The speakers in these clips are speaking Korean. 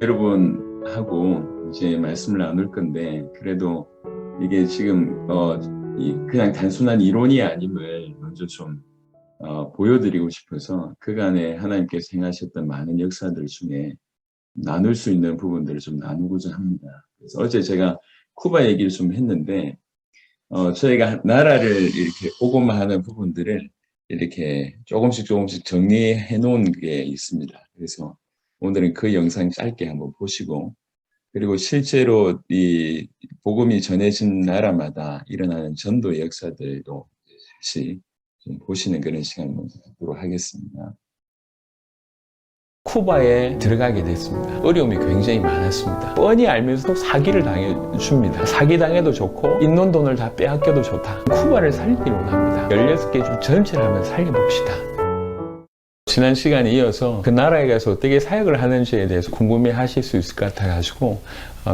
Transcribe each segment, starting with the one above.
여러분하고 이제 말씀을 나눌 건데, 그래도 이게 지금 그냥 단순한 이론이 아님을 먼저 좀 보여드리고 싶어서 그간에 하나님께서 행하셨던 많은 역사들 중에 나눌 수 있는 부분들을 좀 나누고자 합니다. 그래서 어제 제가 쿠바 얘기를 좀 했는데, 저희가 나라를 이렇게 복음화하는 부분들을 이렇게 조금씩 정리해 놓은 게 있습니다. 그래서 오늘은 그 영상 짧게 한번 보시고, 그리고 실제로 이 복음이 전해진 나라마다 일어나는 전도 역사들도 같이 좀 보시는 그런 시간을 갖도록 하겠습니다. 쿠바에 들어가게 됐습니다. 어려움이 굉장히 많았습니다. 뻔히 알면서도 사기를 당해줍니다. 사기당해도 좋고 있는 돈을 다 빼앗겨도 좋다. 쿠바를 살리기로 합니다. 16개 주 전체를 한번 살려봅시다. 지난 시간에 이어서 그 나라에 가서 어떻게 사역을 하는지에 대해서 궁금해 하실 수 있을 것 같아가지고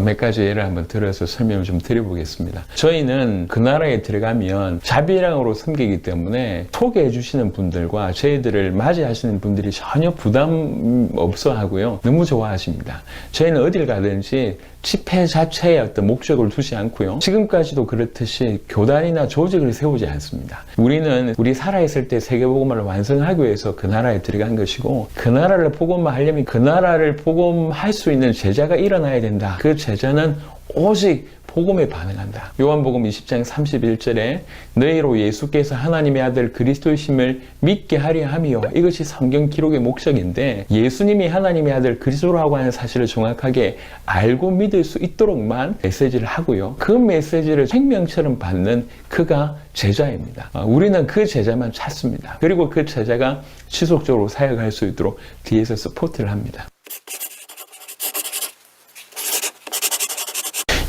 몇 가지 예를 한번 들어서 설명을 좀 드려보겠습니다. 저희는 그 나라에 들어가면 자비랑으로 섬기기 때문에 소개해 주시는 분들과 저희들을 맞이하시는 분들이 전혀 부담 없어 하고요. 너무 좋아하십니다. 저희는 어딜 가든지 집회 자체의 어떤 목적을 두지 않고요. 지금까지도 그렇듯이 교단이나 조직을 세우지 않습니다. 우리는 우리 살아있을 때 세계복음화를 완성하기 위해서 그 나라에 들어간 것이고, 그 나라를 복음화하려면 그 나라를 복음할 수 있는 제자가 일어나야 된다. 그 제자는 오직 복음에 반응한다. 요한복음 20장 31절에 너희로 예수께서 하나님의 아들 그리스도이심을 믿게 하려 함이요. 이것이 성경 기록의 목적인데, 예수님이 하나님의 아들 그리스도라고 하는 사실을 정확하게 알고 믿을 수 있도록만 메시지를 하고요. 그 메시지를 생명처럼 받는 그가 제자입니다. 우리는 그 제자만 찾습니다. 그리고 그 제자가 지속적으로 사역할 수 있도록 뒤에서 서포트를 합니다.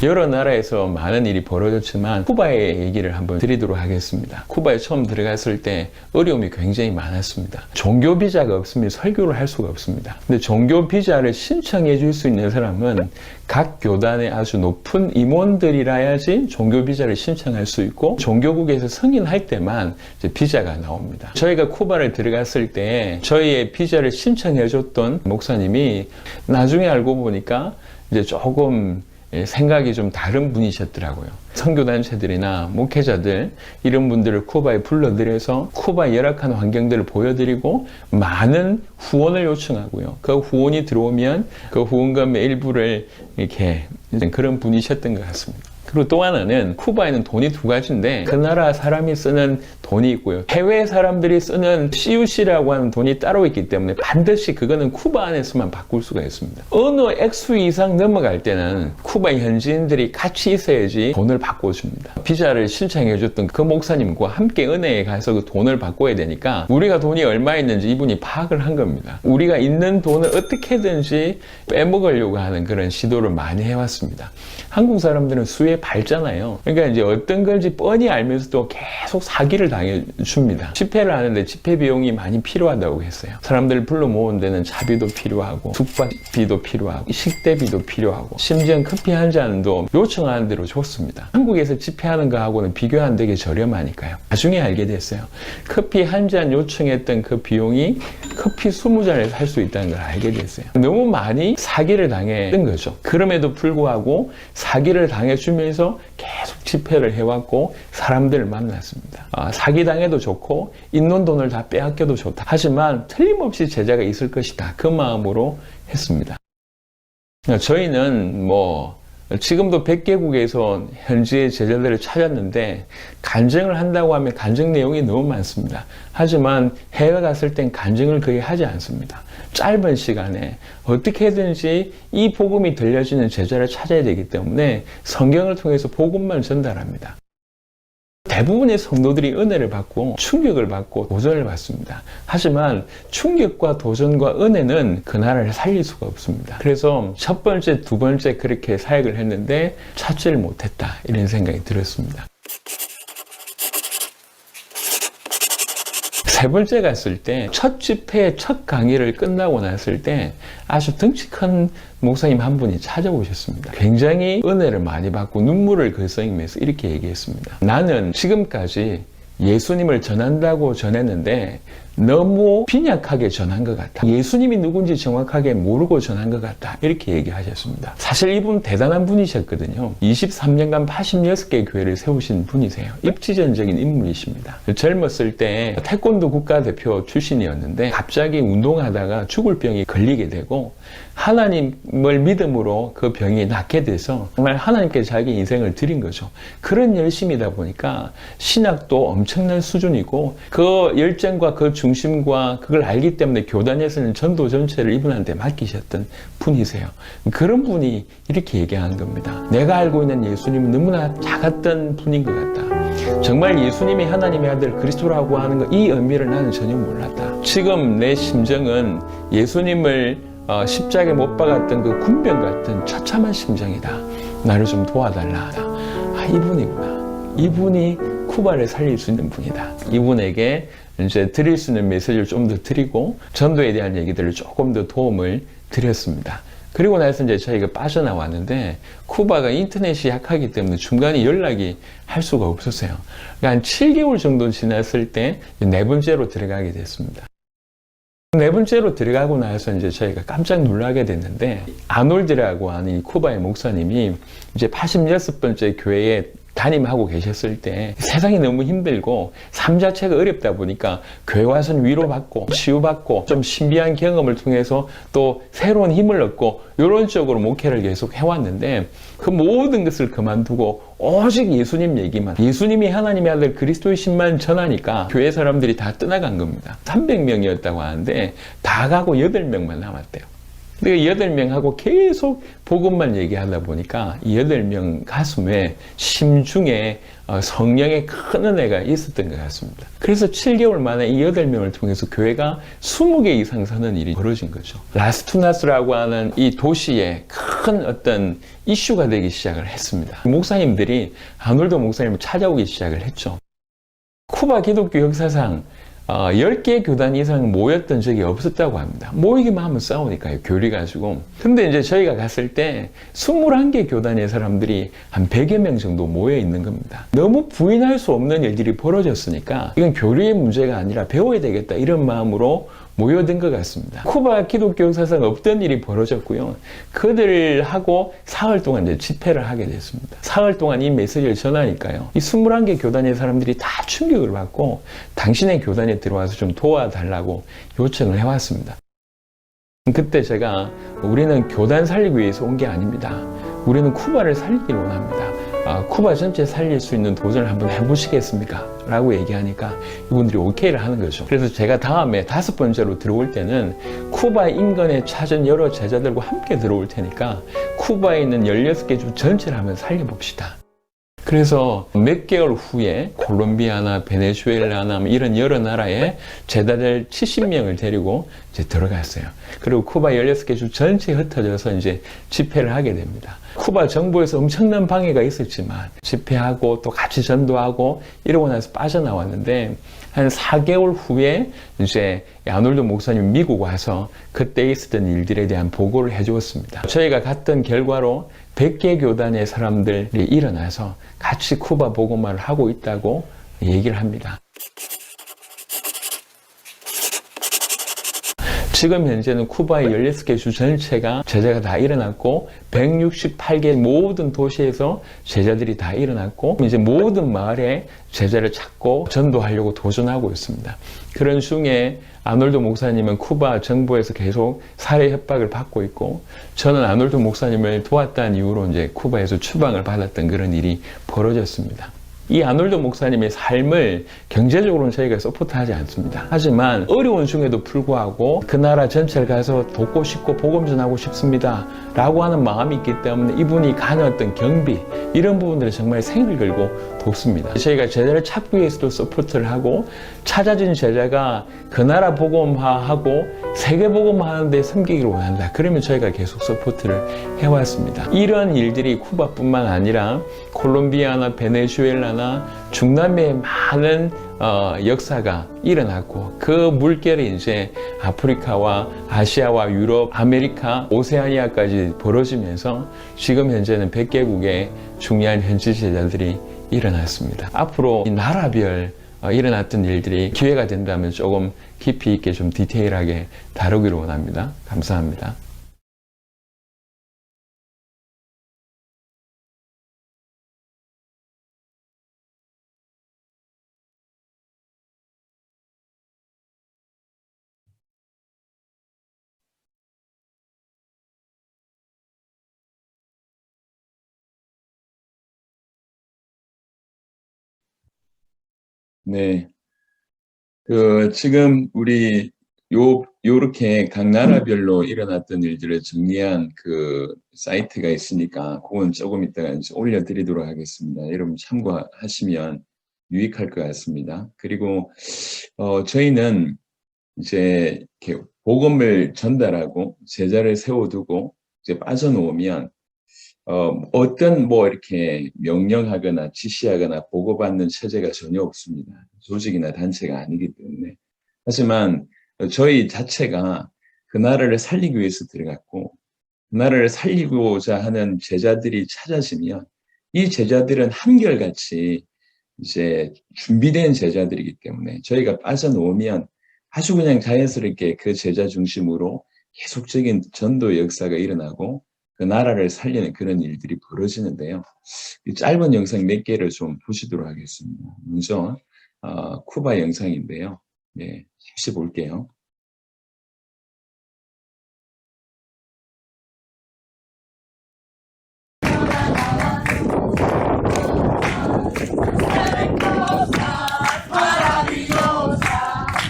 여러 나라에서 많은 일이 벌어졌지만 쿠바의 얘기를 한번 드리도록 하겠습니다. 쿠바에 처음 들어갔을 때 어려움이 굉장히 많았습니다. 종교 비자가 없으면 설교를 할 수가 없습니다. 근데 종교 비자를 신청해 줄 수 있는 사람은 각 교단의 아주 높은 임원들이라야지 종교 비자를 신청할 수 있고, 종교국에서 승인할 때만 이제 비자가 나옵니다. 저희가 쿠바를 들어갔을 때 저희의 비자를 신청해 줬던 목사님이 나중에 알고 보니까 이제 조금 생각이 좀 다른 분이셨더라고요. 선교단체들이나 목회자들, 이런 분들을 쿠바에 불러들여서 쿠바의 열악한 환경들을 보여드리고 많은 후원을 요청하고요. 그 후원이 들어오면 그 후원금의 일부를 이렇게 그런 분이셨던 것 같습니다. 그리고 또 하나는 쿠바에는 돈이 두 가지인데, 그 나라 사람이 쓰는 돈이 있고요. 해외 사람들이 쓰는 CUC라고 하는 돈이 따로 있기 때문에 반드시 그거는 쿠바 안에서만 바꿀 수가 있습니다. 어느 액수 이상 넘어갈 때는 쿠바 현지인들이 같이 있어야지 돈을 바꿔줍니다. 비자를 신청해줬던 그 목사님과 함께 은행에 가서 그 돈을 바꿔야 되니까 우리가 돈이 얼마 있는지 이분이 파악을 한 겁니다. 우리가 있는 돈을 어떻게든지 빼먹으려고 하는 그런 시도를 많이 해왔습니다. 한국 사람들은 수에 밝잖아요. 그러니까 이제 어떤 건지 뻔히 알면서도 계속 사기를 당해줍니다. 집회를 하는데 집회 비용이 많이 필요하다고 했어요. 사람들을 불러 모은 데는 차비도 필요하고, 숙박비도 필요하고, 식대비도 필요하고, 심지어 커피 한 잔도 요청하는 대로 줬습니다. 한국에서 집회하는 거하고는 비교 안 되게 저렴하니까요. 나중에 알게 됐어요. 커피 한 잔 요청했던 그 비용이 커피 20잔을 살 수 있다는 걸 알게 됐어요. 너무 많이 사기를 당했던 거죠. 그럼에도 불구하고 사기를 당해주면서 계속 집회를 해왔고 사람들을 만났습니다. 사기당해도 좋고 있는 돈을 다 빼앗겨도 좋다. 하지만 틀림없이 제자가 있을 것이다. 그 마음으로 했습니다. 저희는 지금도 100개국에서 현지의 제자들을 찾았는데, 간증을 한다고 하면 간증 내용이 너무 많습니다. 하지만 해외 갔을 땐 간증을 거의 하지 않습니다. 짧은 시간에 어떻게든지 이 복음이 들려지는 제자를 찾아야 되기 때문에 성경을 통해서 복음만 전달합니다. 대부분의 성도들이 은혜를 받고 충격을 받고 도전을 받습니다. 하지만 충격과 도전과 은혜는 그 나라를 살릴 수가 없습니다. 그래서 첫 번째, 두 번째 그렇게 사역을 했는데 찾지를 못했다, 이런 생각이 들었습니다. 세 번째 갔을 때, 첫 집회, 첫 강의를 끝나고 났을 때 아주 덩치 큰 목사님 한 분이 찾아오셨습니다. 굉장히 은혜를 많이 받고 눈물을 글썽이면서 이렇게 얘기했습니다. 나는 지금까지 예수님을 전한다고 전했는데 너무 빈약하게 전한 것 같다. 예수님이 누군지 정확하게 모르고 전한 것 같다. 이렇게 얘기하셨습니다. 사실 이분 대단한 분이셨거든요. 23년간 86개의 교회를 세우신 분이세요. 입지전적인 인물이십니다. 젊었을 때 태권도 국가대표 출신이었는데 갑자기 운동하다가 죽을 병이 걸리게 되고 하나님을 믿음으로 그 병이 낫게 돼서 정말 하나님께 자기 인생을 드린 거죠. 그런 열심이다 보니까 신학도 엄청난 수준이고 그 열정과 그 중심과 그걸 알기 때문에 교단에서는 전도 전체를 이분한테 맡기셨던 분이세요. 그런 분이 이렇게 얘기하는 겁니다. 내가 알고 있는 예수님은 너무나 작았던 분인 것 같다. 정말 예수님이 하나님의 아들 그리스도라고 하는 것, 이 의미를 나는 전혀 몰랐다. 지금 내 심정은 예수님을 십자가에 못 박았던 그 군병 같은 처참한 심정이다. 나를 좀 도와달라. 이분이구나. 이분이 쿠바를 살릴 수 있는 분이다. 이분에게 이제 드릴 수 있는 메시지를 좀 더 드리고 전도에 대한 얘기들을 조금 더 도움을 드렸습니다. 그리고 나서 이제 저희가 빠져나왔는데 쿠바가 인터넷이 약하기 때문에 중간에 연락이 할 수가 없었어요. 그러니까 한 7개월 정도 지났을 때 네 번째로 들어가게 됐습니다. 네 번째로 들어가고 나서 이제 저희가 깜짝 놀라게 됐는데 아놀드라고 하는 이 쿠바의 목사님이 이제 86번째 교회에 담임하고 계셨을 때 세상이 너무 힘들고 삶 자체가 어렵다 보니까 교회 와서는 위로받고 치유받고 좀 신비한 경험을 통해서 또 새로운 힘을 얻고 이런 쪽으로 목회를 계속 해왔는데 그 모든 것을 그만두고 오직 예수님 얘기만, 예수님이 하나님의 아들 그리스도이신만 전하니까 교회 사람들이 다 떠나간 겁니다. 300명이었다고 하는데 다 가고 8명만 남았대요. 그러니까 8명하고 계속 복음만 얘기하다 보니까 이 8명 가슴에 심중에 성령의 큰 은혜가 있었던 것 같습니다. 그래서 7개월 만에 이 8명을 통해서 교회가 20개 이상 서는 일이 벌어진 거죠. 라스투나스라고 하는 이 도시에 큰 어떤 이슈가 되기 시작을 했습니다. 목사님들이 아놀드 목사님을 찾아오기 시작을 했죠. 쿠바 기독교 역사상 10개 교단 이상 모였던 적이 없었다고 합니다. 모이기만 하면 싸우니까요, 교리 가지고. 근데 이제 저희가 갔을 때 21개 교단의 사람들이 한 100여 명 정도 모여 있는 겁니다. 너무 부인할 수 없는 일들이 벌어졌으니까 이건 교리의 문제가 아니라 배워야 되겠다, 이런 마음으로 모여든 것 같습니다. 쿠바 기독교 역사상 없던 일이 벌어졌고요. 그들하고 사흘 동안 이제 집회를 하게 됐습니다. 사흘 동안 이 메시지를 전하니까요. 이 21개 교단의 사람들이 다 충격을 받고 당신의 교단에 들어와서 좀 도와달라고 요청을 해왔습니다. 그때 제가 우리는 교단 살리기 위해서 온 게 아닙니다. 우리는 쿠바를 살리기 원합니다. 쿠바 전체 살릴 수 있는 도전을 한번 해보시겠습니까? 라고 얘기하니까 이분들이 오케이를 하는 거죠. 그래서 제가 다음에 5번째로 들어올 때는 쿠바 인근에 찾은 여러 제자들과 함께 들어올 테니까 쿠바에 있는 16개 주 전체를 한번 살려봅시다. 그래서 몇 개월 후에 콜롬비아나 베네수엘라나 이런 여러 나라에 제자들 70명을 데리고 이제 들어갔어요. 그리고 쿠바 16개 주 전체에 흩어져서 이제 집회를 하게 됩니다. 쿠바 정부에서 엄청난 방해가 있었지만 집회하고 또 같이 전도하고 이러고 나서 빠져나왔는데 한 4개월 후에 이제 아놀드 목사님 미국 와서 그때 있었던 일들에 대한 보고를 해주었습니다. 저희가 갔던 결과로 100개 교단의 사람들이 일어나서 같이 쿠바 복음화를 하고 있다고 얘기를 합니다. 지금 현재는 쿠바의 16개 주 전체가 제자가 다 일어났고 168개 모든 도시에서 제자들이 다 일어났고 이제 모든 마을에 제자를 찾고 전도하려고 도전하고 있습니다. 그런 중에 아놀드 목사님은 쿠바 정부에서 계속 살해 협박을 받고 있고 저는 아놀드 목사님을 도왔다는 이유로 이제 쿠바에서 추방을 받았던 그런 일이 벌어졌습니다. 이 아놀드 목사님의 삶을 경제적으로는 저희가 서포트하지 않습니다. 하지만 어려운 중에도 불구하고 그 나라 전체를 가서 돕고 싶고 복음 전하고 싶습니다 라고 하는 마음이 있기 때문에 이분이 가는 어떤 경비 이런 부분들을 정말 생을 걸고 돕습니다. 저희가 제자를 찾기 위해서도 서포트를 하고 찾아진 제자가 그 나라 복음화하고 세계 복음화하는 데 섬기기를 원한다. 그러면 저희가 계속 서포트를 해왔습니다. 이런 일들이 쿠바뿐만 아니라 콜롬비아나 베네수엘라나 중남미에 많은 역사가 일어났고 그 물결이 이제 아프리카와 아시아와 유럽, 아메리카, 오세아니아까지 벌어지면서 지금 현재는 100개국의 중요한 현지 제자들이 일어났습니다. 앞으로 이 나라별 일어났던 일들이 기회가 된다면 조금 깊이 있게 좀 디테일하게 다루기를 원합니다. 감사합니다. 네. 지금 우리 요렇게 각 나라별로 일어났던 일들을 정리한 그 사이트가 있으니까 그건 조금 이따가 이제 올려드리도록 하겠습니다. 여러분 참고하시면 유익할 것 같습니다. 그리고 저희는 이제 이렇게 복음을 전달하고 제자를 세워두고 이제 빠져놓으면 어떤 뭐 이렇게 명령하거나 지시하거나 보고받는 체제가 전혀 없습니다. 조직이나 단체가 아니기 때문에. 하지만 저희 자체가 그 나라를 살리기 위해서 들어갔고 그 나라를 살리고자 하는 제자들이 찾아지면 이 제자들은 한결같이 이제 준비된 제자들이기 때문에 저희가 빠져놓으면 아주 그냥 자연스럽게 그 제자 중심으로 계속적인 전도 역사가 일어나고 그 나라를 살리는 그런 일들이 벌어지는데요. 이 짧은 영상 몇 개를 좀 보시도록 하겠습니다. 먼저 쿠바 영상인데요. 네, 잠시 볼게요.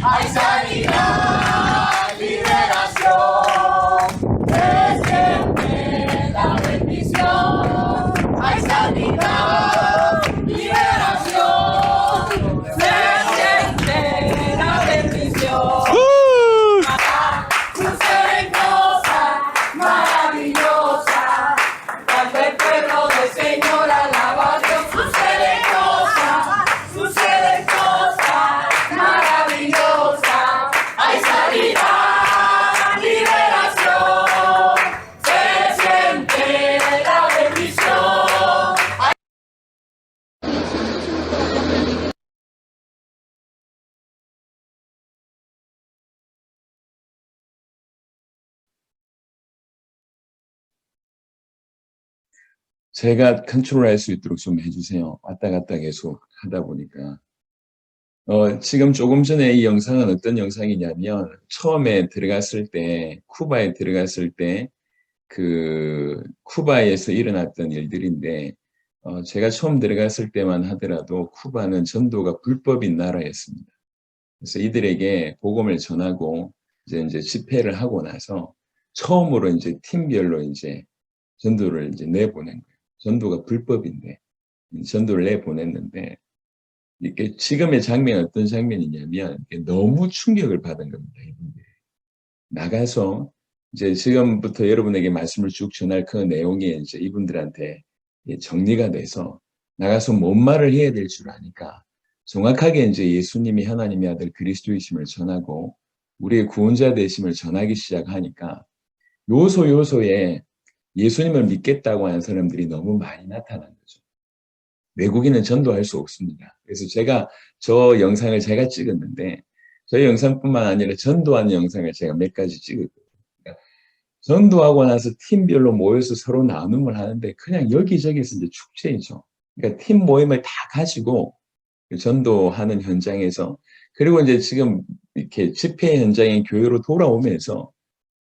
Hay sanidad, liberación, desciende la bendición. Hay sanidad, liberación, desciende la bendición. Suceden cosas maravillosas cuando el pueblo del Señor alaba a Dios. Suceden cosas maravillosas. Hay sanidad, liberación, se siente la bendición. 제가 컨트롤할 수 있도록 좀 해주세요. 왔다 갔다 계속 하다 보니까. 지금 조금 전에 이 영상은 어떤 영상이냐면 처음에 들어갔을 때 쿠바에 들어갔을 때 그 쿠바에서 일어났던 일들인데 제가 처음 들어갔을 때만 하더라도 쿠바는 전도가 불법인 나라였습니다. 그래서 이들에게 복음을 전하고 이제 집회를 하고 나서 처음으로 이제 팀별로 이제 전도를 이제 내보낸 거예요. 전도가 불법인데 전도를 내보냈는데 이게 지금의 장면이 어떤 장면이냐면 너무 충격을 받은 겁니다. 이분들이. 나가서 이제 지금부터 여러분에게 말씀을 쭉 전할 그 내용이 이제 이분들한테 정리가 돼서 나가서 뭔 말을 해야 될 줄 아니까 정확하게 이제 예수님이 하나님의 아들 그리스도이심을 전하고 우리의 구원자 되심을 전하기 시작하니까 요소요소에 예수님을 믿겠다고 하는 사람들이 너무 많이 나타난 거죠. 외국인은 전도할 수 없습니다. 그래서 저 영상을 제가 찍었는데 저 영상뿐만 아니라 전도하는 영상을 제가 몇 가지 찍었거든요. 그러니까 전도하고 나서 팀별로 모여서 서로 나눔을 하는데 그냥 여기저기서 이제 축제이죠. 그러니까 팀 모임을 다 가지고 전도하는 현장에서 그리고 이제 지금 이렇게 집회 현장인 교회로 돌아오면서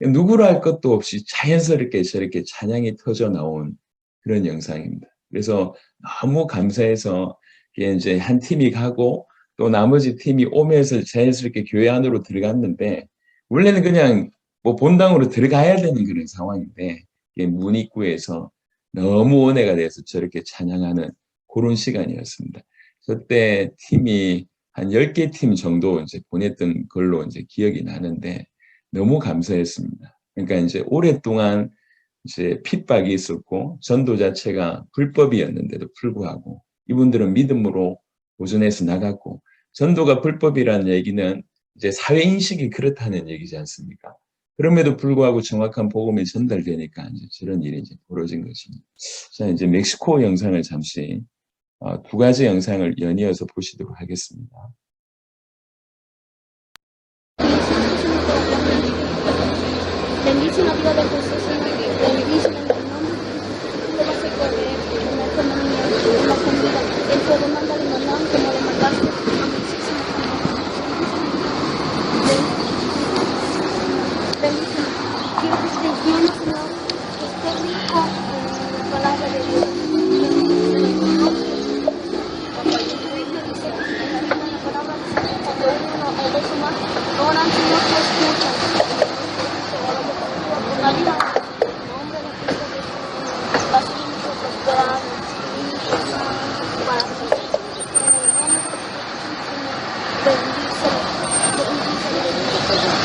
누구라 할 것도 없이 자연스럽게 저렇게 찬양이 터져 나온 그런 영상입니다. 그래서 너무 감사해서 이제 한 팀이 가고 또 나머지 팀이 오면서 자연스럽게 교회 안으로 들어갔는데 원래는 그냥 뭐 본당으로 들어가야 되는 그런 상황인데 문 입구에서 너무 은혜가 돼서 저렇게 찬양하는 그런 시간이었습니다. 그때 팀이 한 10개 팀 정도 이제 보냈던 걸로 이제 기억이 나는데 너무 감사했습니다. 그러니까 이제 오랫동안 이제 핍박이 있었고 전도 자체가 불법이었는데도 불구하고 이분들은 믿음으로 보존해서 나갔고 전도가 불법이라는 얘기는 이제 사회 인식이 그렇다는 얘기지 않습니까? 그럼에도 불구하고 정확한 복음이 전달되니까 이제 저런 일이 이제 벌어진 것입니다. 자, 이제 멕시코 영상을 잠시 두 가지 영상을 연이어서 보시도록 하겠습니다. Bendice la vida de José, Señor. Bendícelo en el nombre de Jesús. Tú le vas a correr en la economía, en la comida. El fuego manda de maná como le mandaste a Moisés en la comida. Bendícelo. Quiero que estés lleno, Señor. Que estés rico en la palabra de Dios. Bendícelo en el nombre de Jesús. Papá, yo te digo que sé que en la palabra de Dios, cuando hay uno o dos o más, oran, Señor, tú escuchas. La vida, en el nombre de Cristo Jesús, va a ser mucho prosperado y mucho sano para siempre. En el nombre de Jesús, Señor, bendícelo, bendícelo,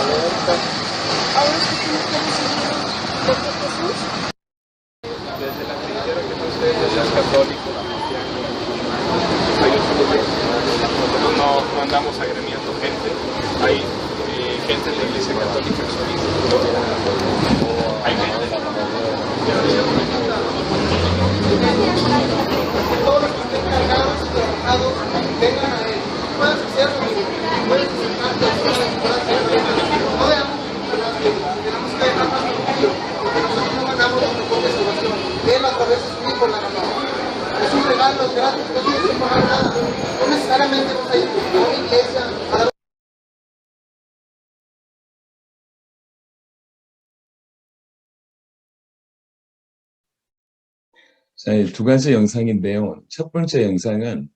bendícelo. Ahora sí que nos pueden seguir porque Jesús. Desde la trinchera que no sé, ya es católico, cristiano, hay otros lugares. Nosotros no andamos agremiando gente, hay gente de la iglesia católica que son hay gente. Todos los que estén cargados y trabajados, vengan a él. Pueden hacerlo, pueden sentarse, pueden hacerlo. No dejamos tenemos que dejar más tranquilo, porque nosotros no ganamos nuestra propia salvación. Él a través de su hijo la ganó. Es un regalo, es gratis, no tienes que pagar nada. No necesariamente vamos a ir a una iglesia a dar. 자, 두 가지 영상인데요. 첫 번째 영상은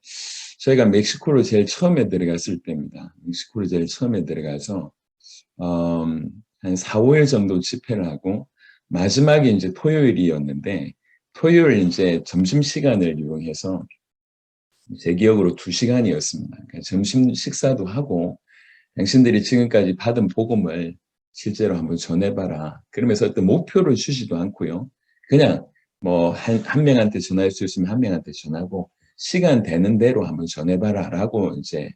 저희가 멕시코로 제일 처음에 들어갔을 때입니다. 멕시코로 제일 처음에 들어가서 한 4, 5일 정도 집회를 하고 마지막이 이제 토요일이었는데 토요일 이제 점심시간을 이용해서 제 기억으로 2시간이었습니다. 그러니까 점심 식사도 하고 당신들이 지금까지 받은 복음을 실제로 한번 전해봐라. 그러면서 어떤 목표를 주지도 않고요. 그냥 뭐 한 명한테 전할 수 있으면 한 명한테 전하고 시간 되는 대로 한번 전해봐라 라고 이제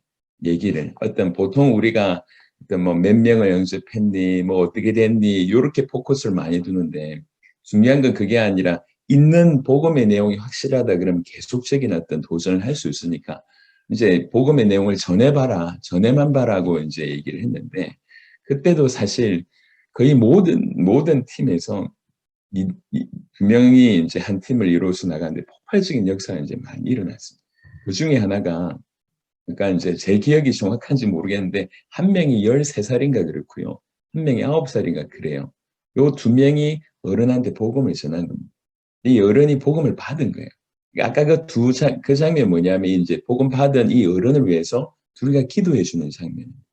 얘기를 어떤 보통 우리가 어떤 뭐 몇 명을 영접했니 뭐 어떻게 됐니 이렇게 포커스를 많이 두는데 중요한 건 그게 아니라 있는 복음의 내용이 확실하다 그러면 계속적인 어떤 도전을 할 수 있으니까 이제 복음의 내용을 전해봐라 전해만 봐라고 이제 얘기를 했는데 그때도 사실 거의 모든 팀에서 두 명이 이제 한 팀을 이루어서 나가는데 폭발적인 역사가 이제 많이 일어났습니다. 그 중에 하나가, 그러니까 이제 제 기억이 정확한지 모르겠는데, 한 명이 13살인가 그렇고요. 한 명이 9살인가 그래요. 요 두 명이 어른한테 복음을 전한 겁니다. 이 어른이 복음을 받은 거예요. 아까 그 장면 뭐냐면, 이제 복음 받은 이 어른을 위해서 둘이가 기도해 주는 장면입니다.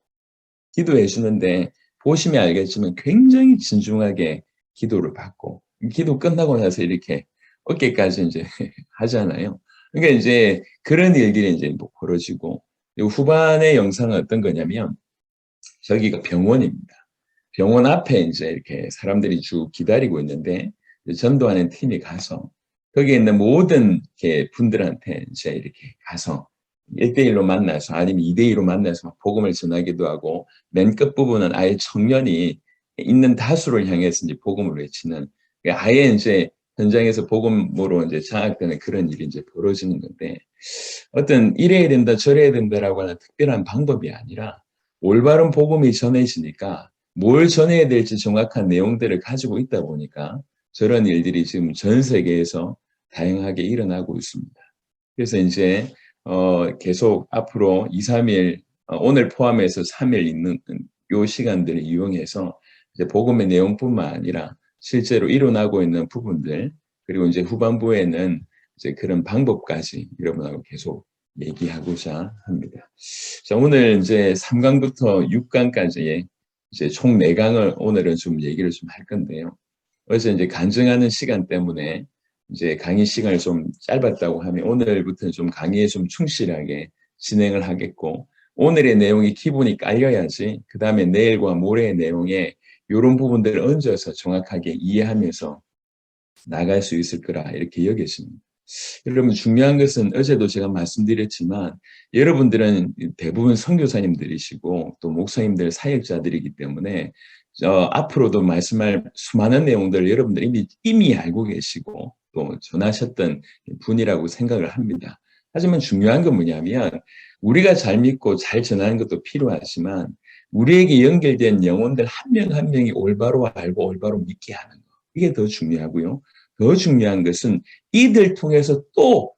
기도해 주는데, 보시면 알겠지만 굉장히 진중하게 기도를 받고, 기도 끝나고 나서 이렇게 어깨까지 이제 하잖아요. 그러니까 이제 그런 일들이 이제 뭐 벌어지고, 후반의 영상은 어떤 거냐면, 저기가 병원입니다. 병원 앞에 이제 이렇게 사람들이 쭉 기다리고 있는데, 전도하는 팀이 가서, 거기에 있는 모든 분들한테 이제 이렇게 가서 1대1로 만나서 아니면 2대2로 만나서 막 복음을 전하기도 하고, 맨 끝부분은 아예 청년이 있는 다수를 향해서 이제 복음을 외치는, 아예 이제 현장에서 복음으로 이제 장악되는 그런 일이 이제 벌어지는 건데, 어떤 이래야 된다, 저래야 된다라고 하는 특별한 방법이 아니라, 올바른 복음이 전해지니까 뭘 전해야 될지 정확한 내용들을 가지고 있다 보니까 저런 일들이 지금 전 세계에서 다양하게 일어나고 있습니다. 그래서 이제 계속 앞으로 2, 3일, 오늘 포함해서 3일 있는 요 시간들을 이용해서 이제 복음의 내용뿐만 아니라 실제로 일어나고 있는 부분들, 그리고 이제 후반부에는 이제 그런 방법까지 여러분하고 계속 얘기하고자 합니다. 자, 오늘 이제 3강부터 6강까지 이제 총 4강을 오늘은 좀 얘기를 좀 할 건데요. 어제 이제 간증하는 시간 때문에 이제 강의 시간을 좀 짧았다고 하면 오늘부터는 좀 강의에 좀 충실하게 진행을 하겠고, 오늘의 내용이 기본이 깔려야지 그 다음에 내일과 모레의 내용에 이런 부분들을 얹어서 정확하게 이해하면서 나갈 수 있을 거라 이렇게 여겨집니다. 여러분, 중요한 것은 어제도 제가 말씀드렸지만 여러분들은 대부분 선교사님들이시고 또 목사님들 사역자들이기 때문에 앞으로도 말씀할 수많은 내용들을 여러분들이 이미 알고 계시고 또 전하셨던 분이라고 생각을 합니다. 하지만 중요한 건 뭐냐면 우리가 잘 믿고 잘 전하는 것도 필요하지만 우리에게 연결된 영혼들 한 명 한 명이 올바로 알고 올바로 믿게 하는 것. 이게 더 중요하고요. 더 중요한 것은 이들 통해서 또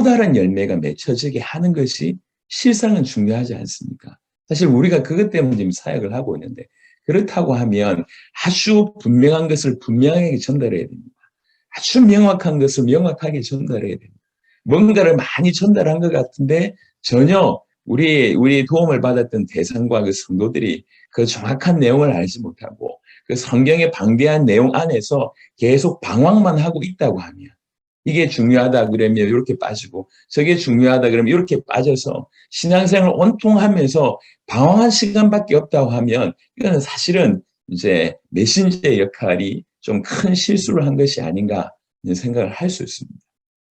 다른 열매가 맺혀지게 하는 것이 실상은 중요하지 않습니까? 사실 우리가 그것 때문에 지금 사역을 하고 있는데 그렇다고 하면 아주 분명한 것을 분명하게 전달해야 됩니다. 아주 명확한 것을 명확하게 전달해야 됩니다. 뭔가를 많이 전달한 것 같은데 전혀 우리 도움을 받았던 대상과 그 성도들이 그 정확한 내용을 알지 못하고 그 성경의 방대한 내용 안에서 계속 방황만 하고 있다고 하면 이게 중요하다 그러면 이렇게 빠지고 저게 중요하다 그러면 이렇게 빠져서 신앙생활을 온통 하면서 방황한 시간밖에 없다고 하면 이거는 사실은 이제 메신저의 역할이 좀 큰 실수를 한 것이 아닌가 생각을 할 수 있습니다.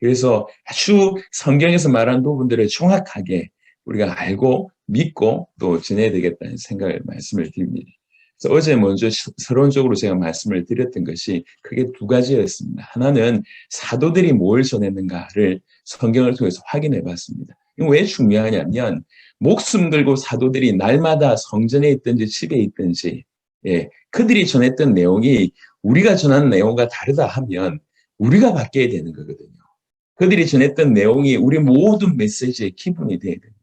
그래서 아주 성경에서 말한 부분들을 정확하게 우리가 알고 믿고 또 지내야 되겠다는 생각을 말씀을 드립니다. 그래서 어제 먼저 서론적으로 제가 말씀을 드렸던 것이 크게 두 가지였습니다. 하나는 사도들이 뭘 전했는가를 성경을 통해서 확인해 봤습니다. 왜 중요하냐면 목숨 걸고 사도들이 날마다 성전에 있든지 집에 있든지 그들이 전했던 내용이 우리가 전하는 내용과 다르다 하면 우리가 바뀌어야 되는 거거든요. 그들이 전했던 내용이 우리 모든 메시지의 기본이 돼야 됩니다.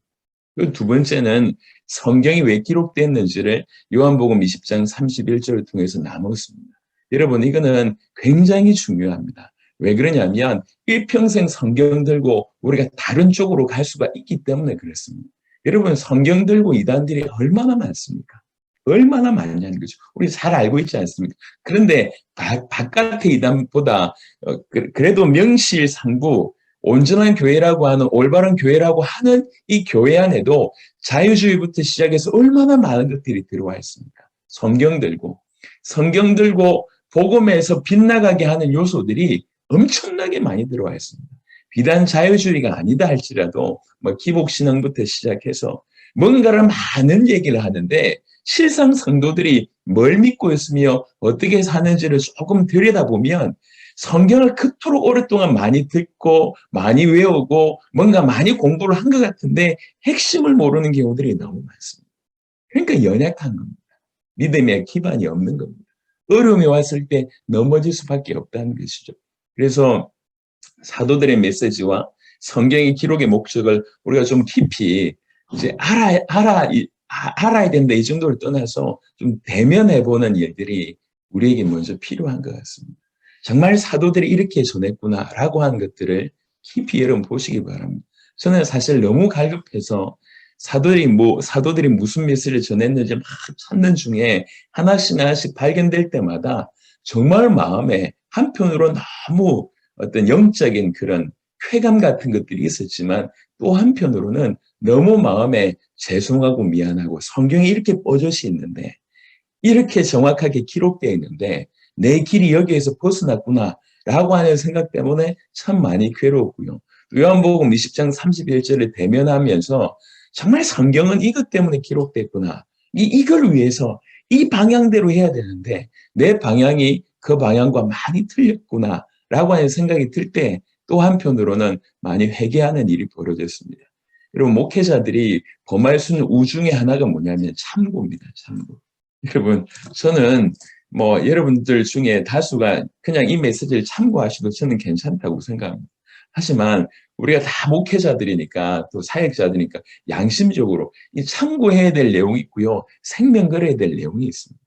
그리고 두 번째는 성경이 왜 기록됐는지를 요한복음 20장 31절을 통해서 나눴습니다. 여러분 이거는 굉장히 중요합니다. 왜 그러냐면 일평생 성경 들고 우리가 다른 쪽으로 갈 수가 있기 때문에 그렇습니다. 여러분 성경 들고 이단들이 얼마나 많습니까? 얼마나 많냐는 거죠. 우리 잘 알고 있지 않습니까? 그런데 바깥의 이단보다 그래도 명실상부 온전한 교회라고 하는 올바른 교회라고 하는 이 교회 안에도 자유주의부터 시작해서 얼마나 많은 것들이 들어와 있습니까? 성경 들고 복음에서 빗나가게 하는 요소들이 엄청나게 많이 들어와 있습니다. 비단 자유주의가 아니다 할지라도 기복신앙부터 시작해서 뭔가를 많은 얘기를 하는데 실상 성도들이 뭘 믿고 있으며 어떻게 사는지를 조금 들여다보면 성경을 그토록 오랫동안 많이 듣고 많이 외우고 뭔가 많이 공부를 한 것 같은데 핵심을 모르는 경우들이 너무 많습니다. 그러니까 연약한 겁니다. 믿음의 기반이 없는 겁니다. 어려움이 왔을 때 넘어질 수밖에 없다는 것이죠. 그래서 사도들의 메시지와 성경의 기록의 목적을 우리가 좀 깊이 이제 알아야 된다 이 정도를 떠나서 좀 대면해보는 일들이 우리에게 먼저 필요한 것 같습니다. 정말 사도들이 이렇게 전했구나라고 하는 것들을 깊이 여러분 보시기 바랍니다. 저는 사실 너무 갈급해서 사도들이 무슨 메시지를 전했는지 막 찾는 중에 하나씩 발견될 때마다 정말 마음에 한편으로 너무 어떤 영적인 그런 쾌감 같은 것들이 있었지만 또 한편으로는 너무 마음에 죄송하고 미안하고 성경이 이렇게 뻗어져 있는데 이렇게 정확하게 기록되어 있는데 내 길이 여기에서 벗어났구나라고 하는 생각 때문에 참 많이 괴로웠고요. 요한복음 20장 31절을 대면하면서 정말 성경은 이것 때문에 기록됐구나. 이걸 위해서 이 방향대로 해야 되는데 내 방향이 그 방향과 많이 틀렸구나라고 하는 생각이 들 때 또 한편으로는 많이 회개하는 일이 벌어졌습니다. 여러분 목회자들이 범할 수 있는 우중의 하나가 뭐냐면 참고입니다. 참고. 여러분 저는 여러분들 중에 다수가 그냥 이 메시지를 참고하셔도 저는 괜찮다고 생각합니다. 하지만 우리가 다 목회자들이니까 또 사역자들이니까 양심적으로 이 참고해야 될 내용이 있고요. 생명 걸어야 될 내용이 있습니다.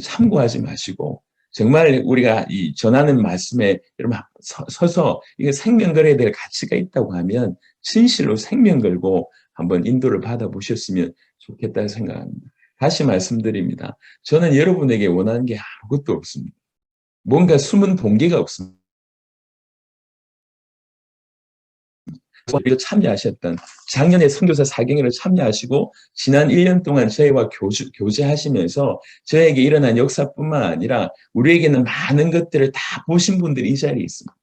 참고하지 마시고 정말 우리가 이 전하는 말씀에 여러분 서서 이게 생명 걸어야 될 가치가 있다고 하면 진실로 생명 걸고 한번 인도를 받아보셨으면 좋겠다는 생각합니다. 다시 말씀드립니다. 저는 여러분에게 원하는 게 아무것도 없습니다. 뭔가 숨은 동기가 없습니다. 참여하셨던 작년에 선교사 4경회를 참여하시고 지난 1년 동안 저희와 교제하시면서 저에게 일어난 역사뿐만 아니라 우리에게는 많은 것들을 다 보신 분들이 이 자리에 있습니다.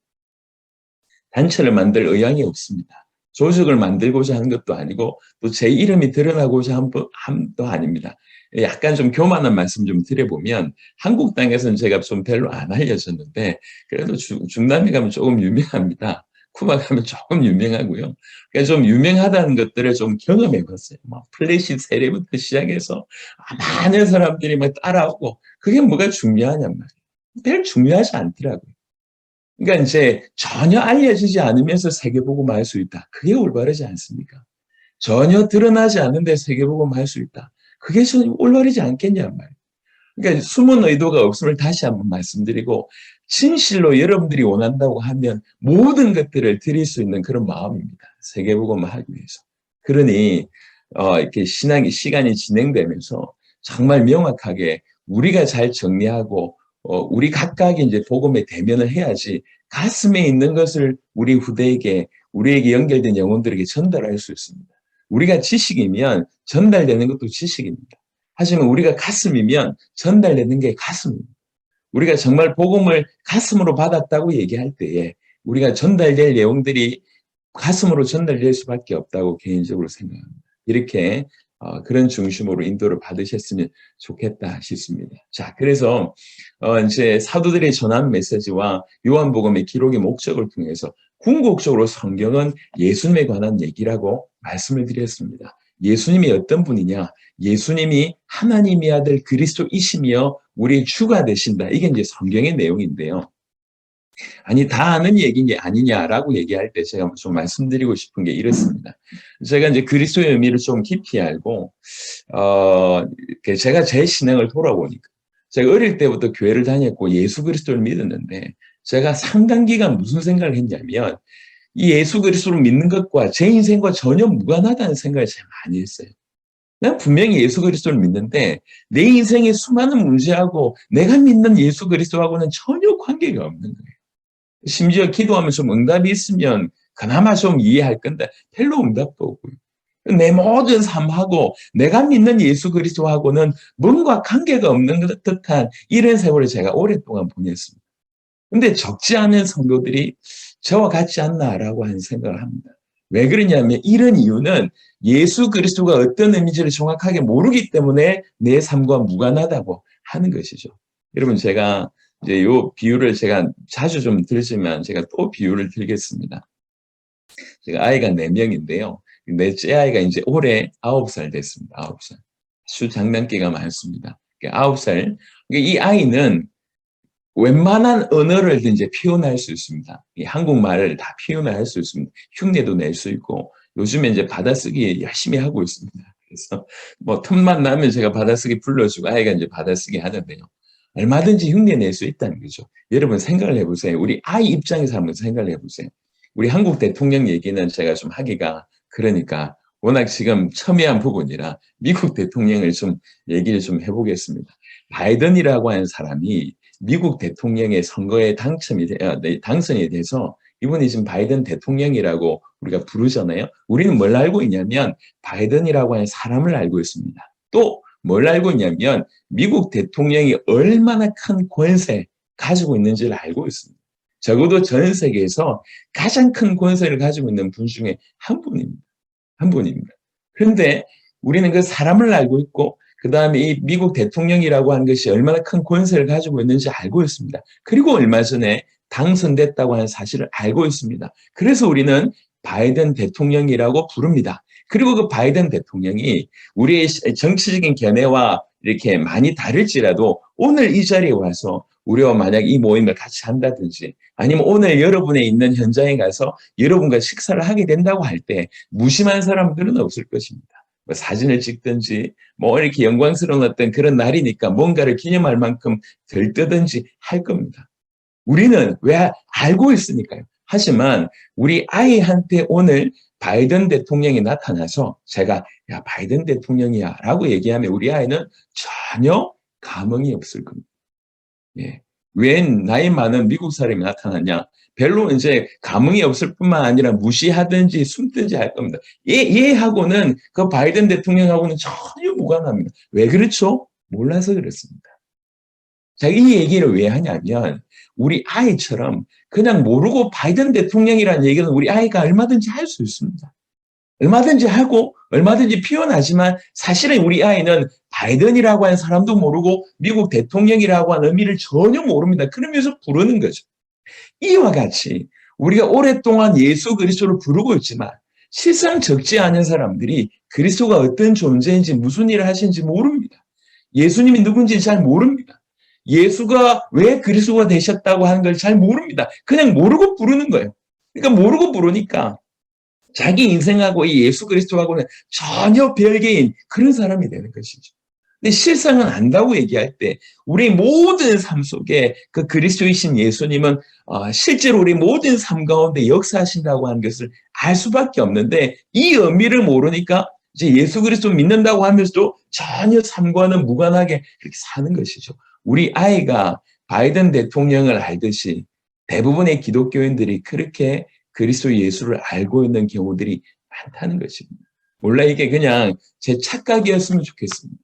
단체를 만들 의향이 없습니다. 조직을 만들고자 하는 것도 아니고 또 제 이름이 드러나고자 함도 아닙니다. 약간 좀 교만한 말씀 좀 드려보면 한국 땅에서는 제가 좀 별로 안 알려졌는데 그래도 중남미 가면 조금 유명합니다. 쿠바 가면 조금 유명하고요. 그러니까 좀 유명하다는 것들을 좀 경험해 봤어요. 뭐 플래시 세례부터 시작해서 많은 사람들이 막 따라오고 그게 뭐가 중요하냔 말이에요. 별 중요하지 않더라고요. 그러니까 이제 전혀 알려지지 않으면서 세계복음을 할 수 있다. 그게 올바르지 않습니까? 전혀 드러나지 않는데 세계복음을 할 수 있다. 그게 좀 올바르지 않겠냔 말이에요. 그러니까 숨은 의도가 없음을 다시 한번 말씀드리고 진실로 여러분들이 원한다고 하면 모든 것들을 드릴 수 있는 그런 마음입니다. 세계복음을 하기 위해서. 그러니 이렇게 시간이 진행되면서 정말 명확하게 우리가 잘 정리하고 우리 각각이 이제 복음에 대면을 해야지 가슴에 있는 것을 우리 후대에게 우리에게 연결된 영혼들에게 전달할 수 있습니다. 우리가 지식이면 전달되는 것도 지식입니다. 하지만 우리가 가슴이면 전달되는 게 가슴입니다. 우리가 정말 복음을 가슴으로 받았다고 얘기할 때에 우리가 전달될 내용들이 가슴으로 전달될 수밖에 없다고 개인적으로 생각합니다. 이렇게 그런 중심으로 인도를 받으셨으면 좋겠다 싶습니다. 자, 그래서 이제 사도들의 전한 메시지와 요한복음의 기록의 목적을 통해서 궁극적으로 성경은 예수님에 관한 얘기라고 말씀을 드렸습니다. 예수님이 어떤 분이냐? 예수님이 하나님의 아들 그리스도이시며 우리의 주가 되신다. 이게 이제 성경의 내용인데요. 아니, 다 아는 얘기냐 아니냐라고 얘기할 때 제가 좀 말씀드리고 싶은 게 이렇습니다. 제가 이제 그리스도의 의미를 좀 깊이 알고, 제가 제 신앙을 돌아보니까, 제가 어릴 때부터 교회를 다녔고 예수 그리스도를 믿었는데, 제가 상당 기간 무슨 생각을 했냐면, 이 예수 그리스도를 믿는 것과 제 인생과 전혀 무관하다는 생각을 제가 많이 했어요. 난 분명히 예수 그리스도를 믿는데 내 인생의 수많은 문제하고 내가 믿는 예수 그리스도하고는 전혀 관계가 없는 거예요. 심지어 기도하면 좀 응답이 있으면 그나마 좀 이해할 건데 별로 응답도 없고요. 내 모든 삶하고 내가 믿는 예수 그리스도하고는 뭔가 관계가 없는 듯한 이런 세월을 제가 오랫동안 보냈습니다. 근데 적지 않은 성도들이 저와 같지 않나라고 하는 생각을 합니다. 왜 그러냐면 이런 이유는 예수 그리스도가 어떤 의미인지를 정확하게 모르기 때문에 내 삶과 무관하다고 하는 것이죠. 여러분, 제가 이제 요 비유를 제가 자주 좀 들지만 제가 또 비유를 들겠습니다. 제가 아이가 4명인데요. 넷째 아이가 이제 올해 9살 됐습니다. 9살. 아주 장난기가 많습니다. 9살. 이 아이는 웬만한 언어를 이제 표현할 수 있습니다. 이 한국말을 다 표현을 할 수 있습니다. 흉내도 낼 수 있고, 요즘에 이제 받아쓰기 열심히 하고 있습니다. 그래서 뭐 틈만 나면 제가 받아쓰기 불러주고 아이가 이제 받아쓰기 하는데요. 얼마든지 흉내 낼 수 있다는 거죠. 여러분 생각을 해보세요. 우리 아이 입장에서 한번 생각을 해보세요. 우리 한국 대통령 얘기는 제가 좀 하기가 그러니까 워낙 지금 첨예한 부분이라 미국 대통령을 좀 얘기를 좀 해보겠습니다. 바이든이라고 하는 사람이 미국 대통령의 선거에 당선이 돼서 이분이 지금 바이든 대통령이라고 우리가 부르잖아요. 우리는 뭘 알고 있냐면 바이든이라고 하는 사람을 알고 있습니다. 또 뭘 알고 있냐면 미국 대통령이 얼마나 큰 권세 가지고 있는지를 알고 있습니다. 적어도 전 세계에서 가장 큰 권세를 가지고 있는 분 중에 한 분입니다. 한 분입니다. 그런데 우리는 그 사람을 알고 있고 그 다음에 이 미국 대통령이라고 하는 것이 얼마나 큰 권세를 가지고 있는지 알고 있습니다. 그리고 얼마 전에 당선됐다고 하는 사실을 알고 있습니다. 그래서 우리는 바이든 대통령이라고 부릅니다. 그리고 그 바이든 대통령이 우리의 정치적인 견해와 이렇게 많이 다를지라도 오늘 이 자리에 와서 우리와 만약 이 모임을 같이 한다든지 아니면 오늘 여러분의 있는 현장에 가서 여러분과 식사를 하게 된다고 할 때 무심한 사람들은 없을 것입니다. 뭐 사진을 찍든지 뭐 이렇게 영광스러운 어떤 그런 날이니까 뭔가를 기념할 만큼 들뜨든지 할 겁니다. 우리는 왜 알고 있으니까요. 하지만 우리 아이한테 오늘 바이든 대통령이 나타나서 제가 야 바이든 대통령이야 라고 얘기하면 우리 아이는 전혀 감흥이 없을 겁니다. 예. 왜 나이 많은 미국 사람이 나타났냐? 별로 이제 감흥이 없을 뿐만 아니라 무시하든지 숨든지 할 겁니다. 얘하고는 그 바이든 대통령하고는 전혀 무관합니다. 왜 그렇죠? 몰라서 그렇습니다. 자, 이 얘기를 왜 하냐면 우리 아이처럼 그냥 모르고 바이든 대통령이라는 얘기는 우리 아이가 얼마든지 할 수 있습니다. 얼마든지 하고 얼마든지 표현하지만 사실은 우리 아이는 바이든이라고 하는 사람도 모르고 미국 대통령이라고 하는 의미를 전혀 모릅니다. 그러면서 부르는 거죠. 이와 같이 우리가 오랫동안 예수 그리스도를 부르고 있지만 실상 적지 않은 사람들이 그리스도가 어떤 존재인지 무슨 일을 하시는지 모릅니다. 예수님이 누군지 잘 모릅니다. 예수가 왜 그리스도가 되셨다고 하는 걸 잘 모릅니다. 그냥 모르고 부르는 거예요. 그러니까 모르고 부르니까 자기 인생하고 이 예수 그리스도하고는 전혀 별개인 그런 사람이 되는 것이죠. 근데 실상은 안다고 얘기할 때 우리 모든 삶 속에 그 그리스도이신 예수님은 실제로 우리 모든 삶 가운데 역사하신다고 하는 것을 알 수밖에 없는데 이 의미를 모르니까 이제 예수 그리스도 믿는다고 하면서도 전혀 삶과는 무관하게 그렇게 사는 것이죠. 우리 아이가 바이든 대통령을 알듯이 대부분의 기독교인들이 그렇게 그리스도 예수를 알고 있는 경우들이 많다는 것입니다. 몰라 이게 그냥 제 착각이었으면 좋겠습니다.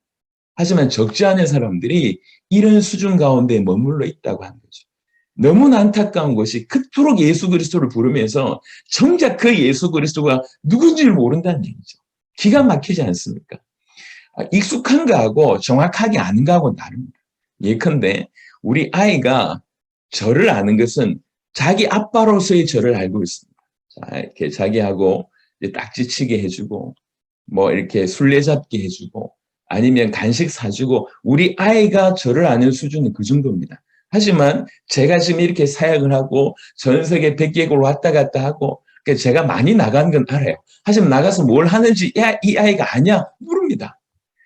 하지만 적지 않은 사람들이 이런 수준 가운데 머물러 있다고 하는 거죠. 너무나 안타까운 것이 그토록 예수 그리스도를 부르면서 정작 그 예수 그리스도가 누군지를 모른다는 얘기죠. 기가 막히지 않습니까? 익숙한 거하고 정확하게 아는 거하고 다릅니다. 예컨대 우리 아이가 저를 아는 것은 자기 아빠로서의 저를 알고 있습니다. 자, 이렇게 자기하고 딱지치게 해주고, 뭐 이렇게 술래잡기 해주고, 아니면 간식 사주고, 우리 아이가 저를 아는 수준은 그 정도입니다. 하지만 제가 지금 이렇게 사역을 하고 전 세계 100개국을 왔다 갔다 하고, 제가 많이 나간 건 알아요. 하지만 나가서 뭘 하는지 이 아이가 아냐? 모릅니다.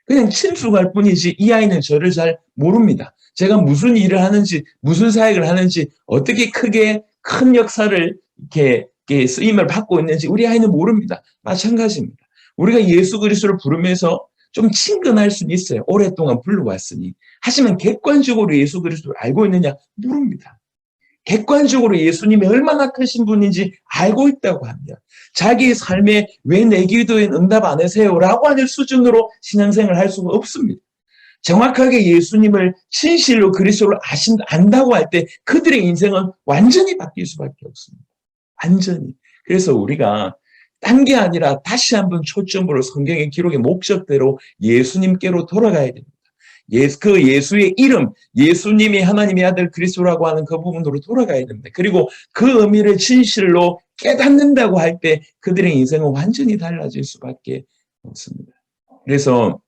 그냥 친숙할 뿐이지 이 아이는 저를 잘 모릅니다. 제가 무슨 일을 하는지, 무슨 사역을 하는지, 어떻게 크게 큰 역사를 이렇게 쓰임을 받고 있는지 우리 아이는 모릅니다. 마찬가지입니다. 우리가 예수 그리스도를 부르면서 좀 친근할 수는 있어요. 오랫동안 불러왔으니. 하지만 객관적으로 예수 그리스도를 알고 있느냐? 모릅니다. 객관적으로 예수님이 얼마나 크신 분인지 알고 있다고 하면 자기의 삶에 왜 내 기도엔 응답 안 하세요? 라고 하는 수준으로 신앙생활을 할 수가 없습니다. 정확하게 예수님을 진실로 그리스도를 안다고 할 때 그들의 인생은 완전히 바뀔 수밖에 없습니다. 완전히. 그래서 우리가 딴 게 아니라 다시 한번 초점으로 성경의 기록의 목적대로 예수님께로 돌아가야 됩니다. 그 예수의 이름, 예수님이 하나님의 아들 그리스도라고 하는 그 부분으로 돌아가야 됩니다. 그리고 그 의미를 진실로 깨닫는다고 할 때 그들의 인생은 완전히 달라질 수밖에 없습니다. 그래서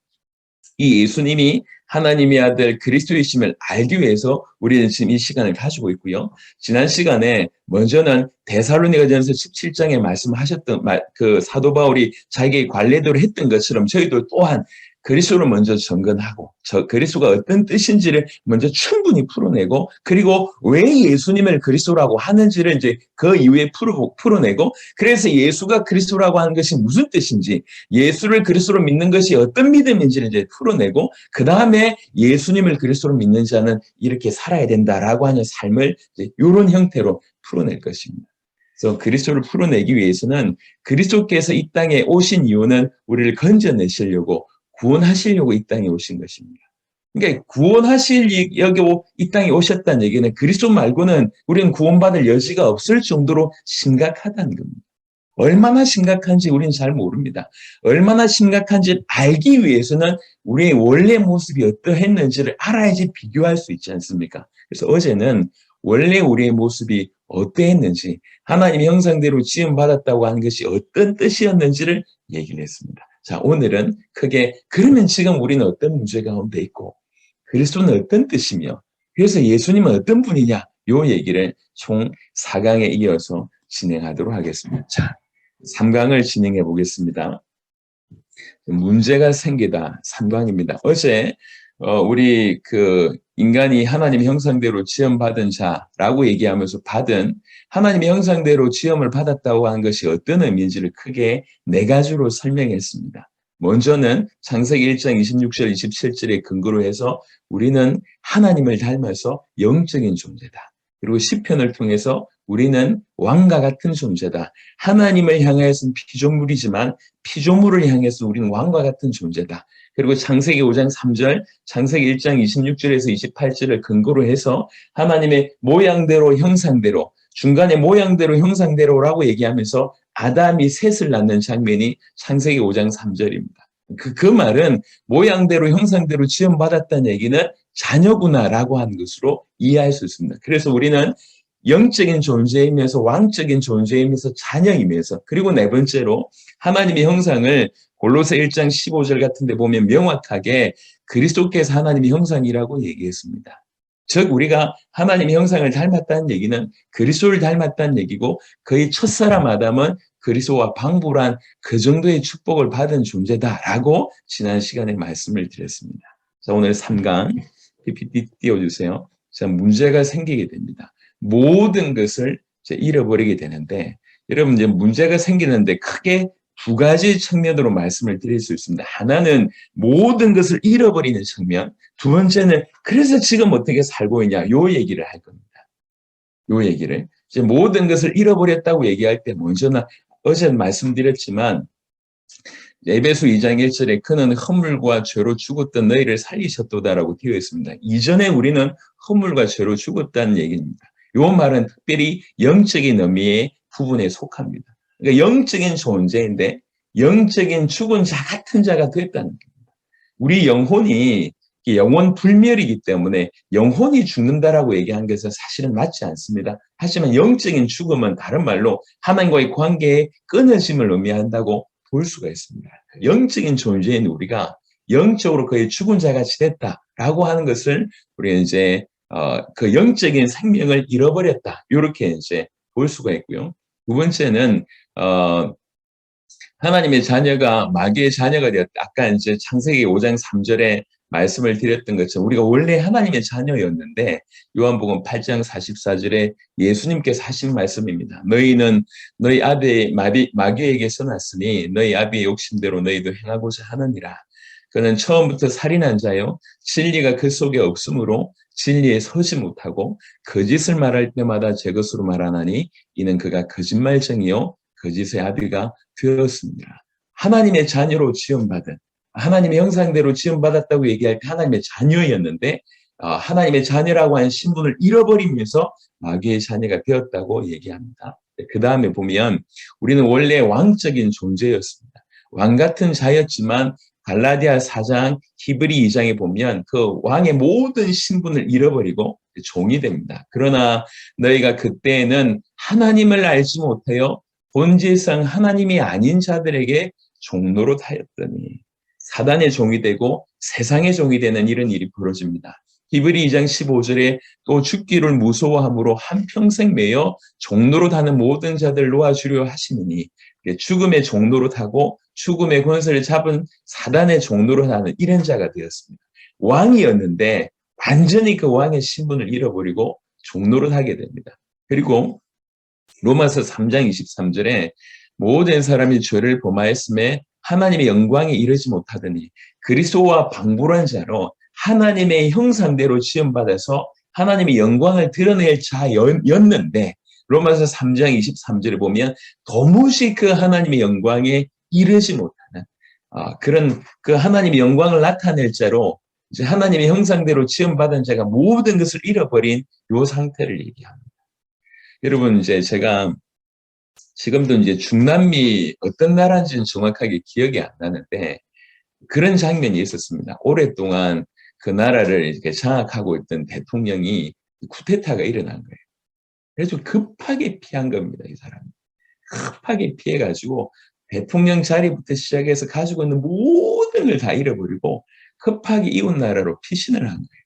이 예수님이 하나님의 아들 그리스도이심을 알기 위해서 우리는 지금 이 시간을 가지고 있고요. 지난 시간에 먼저는 데살로니가전서 17장에 말씀하셨던 그 사도 바울이 자기의 관례대로 했던 것처럼 저희도 또한 그리스도를 먼저 점검하고 그리스도가 어떤 뜻인지를 먼저 충분히 풀어내고 그리고 왜 예수님을 그리스도라고 하는지를 이제 그 이후에 풀어내고 그래서 예수가 그리스도라고 하는 것이 무슨 뜻인지 예수를 그리스도로 믿는 것이 어떤 믿음인지를 이제 풀어내고 그 다음에 예수님을 그리스도로 믿는 자는 이렇게 살아야 된다라고 하는 삶을 이제 이런 형태로 풀어낼 것입니다. 그래서 그리스도를 풀어내기 위해서는 그리스도께서 이 땅에 오신 이유는 우리를 건져내시려고 구원하시려고 이 땅에 오신 것입니다. 그러니까 구원하시려고 이 땅에 오셨다는 얘기는 그리스도 말고는 우리는 구원받을 여지가 없을 정도로 심각하다는 겁니다. 얼마나 심각한지 우리는 잘 모릅니다. 얼마나 심각한지 알기 위해서는 우리의 원래 모습이 어떠했는지를 알아야지 비교할 수 있지 않습니까? 그래서 어제는 원래 우리의 모습이 어떠했는지 하나님의 형상대로 지음받았다고 하는 것이 어떤 뜻이었는지를 얘기를 했습니다. 자, 오늘은 크게 그러면 지금 우리는 어떤 문제 가운데 있고 그리스도는 어떤 뜻이며 그래서 예수님은 어떤 분이냐 이 얘기를 총 4강에 이어서 진행하도록 하겠습니다. 자, 3강을 진행해 보겠습니다. 문제가 생기다 3강입니다. 어제 우리 인간이 하나님의 형상대로 지음받은 자라고 얘기하면서 받은 하나님의 형상대로 지음을 받았다고 하는 것이 어떤 의미인지를 크게 4가지로 설명했습니다. 먼저는 창세기 1장 26절 27절에 근거로 해서 우리는 하나님을 닮아서 영적인 존재다. 그리고 시편을 통해서 우리는 왕과 같은 존재다. 하나님을 향해서는 피조물이지만 피조물을 향해서 우리는 왕과 같은 존재다. 그리고 창세기 5장 3절, 창세기 1장 26절에서 28절을 근거로 해서 하나님의 모양대로 형상대로 중간에 모양대로 형상대로라고 얘기하면서 아담이 셋을 낳는 장면이 창세기 5장 3절입니다. 그 말은 모양대로 형상대로 지음받았다는 얘기는 자녀구나라고 하는 것으로 이해할 수 있습니다. 그래서 우리는 영적인 존재이면서 왕적인 존재이면서 자녀이면서, 그리고 네 번째로 하나님의 형상을 골로새 1장 15절 같은 데 보면 명확하게 그리스도께서 하나님의 형상이라고 얘기했습니다. 즉 우리가 하나님의 형상을 닮았다는 얘기는 그리스도를 닮았다는 얘기고, 그의 첫사람 아담은 그리스도와 방불한 그 정도의 축복을 받은 존재다라고 지난 시간에 말씀을 드렸습니다. 자, 오늘 3강 PPT 띄워주세요. 자, 문제가 생기게 됩니다. 모든 것을 이제 잃어버리게 되는데, 여러분 이제 문제가 생기는데 크게 두 가지 측면으로 말씀을 드릴 수 있습니다. 하나는 모든 것을 잃어버리는 측면, 두 번째는 그래서 지금 어떻게 살고 있냐, 요 얘기를 할 겁니다. 요 얘기를 이제 모든 것을 잃어버렸다고 얘기할 때 먼저는 어제 말씀드렸지만 에베소 2장 1절에 그는 허물과 죄로 죽었던 너희를 살리셨도다라고 되어 있습니다. 이전에 우리는 허물과 죄로 죽었다는 얘기입니다. 요 말은 특별히 영적인 의미의 부분에 속합니다. 그러니까 영적인 존재인데 영적인 죽은 자 같은 자가 됐다는 겁니다. 우리 영혼이 영혼 불멸이기 때문에 영혼이 죽는다라고 얘기한 것은 사실은 맞지 않습니다. 하지만 영적인 죽음은 다른 말로 하나님과의 관계의 끊어짐을 의미한다고 볼 수가 있습니다. 영적인 존재인 우리가 영적으로 거의 죽은 자같이 됐다라고 하는 것을 우리는 이제 그 영적인 생명을 잃어버렸다, 이렇게 이제 볼 수가 있고요. 두 번째는 하나님의 자녀가 마귀의 자녀가 되었다. 아까 이제 창세기 5장 3절에 말씀을 드렸던 것처럼 우리가 원래 하나님의 자녀였는데, 요한복음 8장 44절에 예수님께서 하신 말씀입니다. 너희는 너희 아비 마귀에게서 났으니 너희 아비의 욕심대로 너희도 행하고자 하느니라. 그는 처음부터 살인한 자요, 진리가 그 속에 없으므로 진리에 서지 못하고 거짓을 말할 때마다 제 것으로 말하나니 이는 그가 거짓말쟁이요 거짓의 아비가 되었습니다. 하나님의 자녀로 지음받은, 하나님의 형상대로 지음받았다고 얘기할 때 하나님의 자녀였는데 하나님의 자녀라고 하는 신분을 잃어버리면서 마귀의 자녀가 되었다고 얘기합니다. 그 다음에 보면 우리는 원래 왕적인 존재였습니다. 왕 같은 자였지만 갈라디아 4장, 히브리 2장에 보면 그 왕의 모든 신분을 잃어버리고 종이 됩니다. 그러나 너희가 그때는 하나님을 알지 못하여 본질상 하나님이 아닌 자들에게 종노릇 하였더니 사단의 종이 되고 세상의 종이 되는 이런 일이 벌어집니다. 히브리 2장 15절에 또 죽기를 무서워함으로 한평생 매여 종노릇하는 모든 자들 놓아주려 하시느니, 죽음의 종노릇하고 죽음의 권세를 잡은 사단의 종노릇하는 이런 자가 되었습니다. 왕이었는데 완전히 그 왕의 신분을 잃어버리고 종노릇하게 됩니다. 그리고 로마서 3장 23절에 모든 사람이 죄를 범하였음에 하나님의 영광에 이르지 못하더니 그리스도와 방불한 자로 하나님의 형상대로 지음받아서 하나님의 영광을 드러낼 자였는데, 로마서 3장 23절에 보면 도무지 그 하나님의 영광에 이르지 못하는 그런 그 하나님의 영광을 나타낼 자로 이제 하나님의 형상대로 지음받은 자가 모든 것을 잃어버린 이 상태를 얘기합니다. 여러분 이제 제가 지금도 이제 중남미 어떤 나라인지는 정확하게 기억이 안 나는데 그런 장면이 있었습니다. 오랫동안 그 나라를 이렇게 장악하고 있던 대통령이 쿠데타가 일어난 거예요. 그래서 급하게 피한 겁니다, 이 사람이. 급하게 피해가지고 대통령 자리부터 시작해서 가지고 있는 모든 걸 다 잃어버리고 급하게 이웃 나라로 피신을 한 거예요.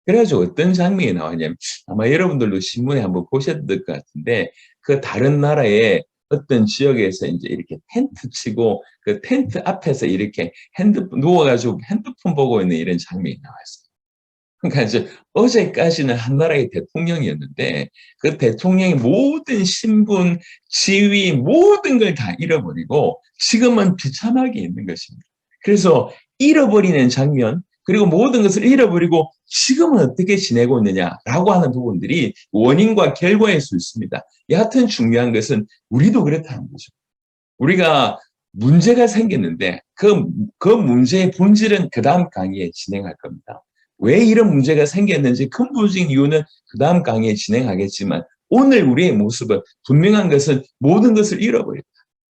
그래가지고 어떤 장면이 나왔냐면 아마 여러분들도 신문에 한번 보셨을 것 같은데 그 다른 나라의 어떤 지역에서 이제 이렇게 텐트 치고 그 텐트 앞에서 이렇게 누워가지고 핸드폰 보고 있는 이런 장면이 나왔어요. 그러니까 이제 어제까지는 한 나라의 대통령이었는데 그 대통령의 모든 신분, 지위, 모든 걸 다 잃어버리고 지금은 비참하게 있는 것입니다. 그래서 잃어버리는 장면, 그리고 모든 것을 잃어버리고 지금은 어떻게 지내고 있느냐라고 하는 부분들이 원인과 결과일 수 있습니다. 여하튼 중요한 것은 우리도 그렇다는 거죠. 우리가 문제가 생겼는데 그 문제의 본질은 그 다음 강의에 진행할 겁니다. 왜 이런 문제가 생겼는지 근본적인 이유는 그 다음 강의에 진행하겠지만 오늘 우리의 모습은 분명한 것은 모든 것을 잃어버렸다.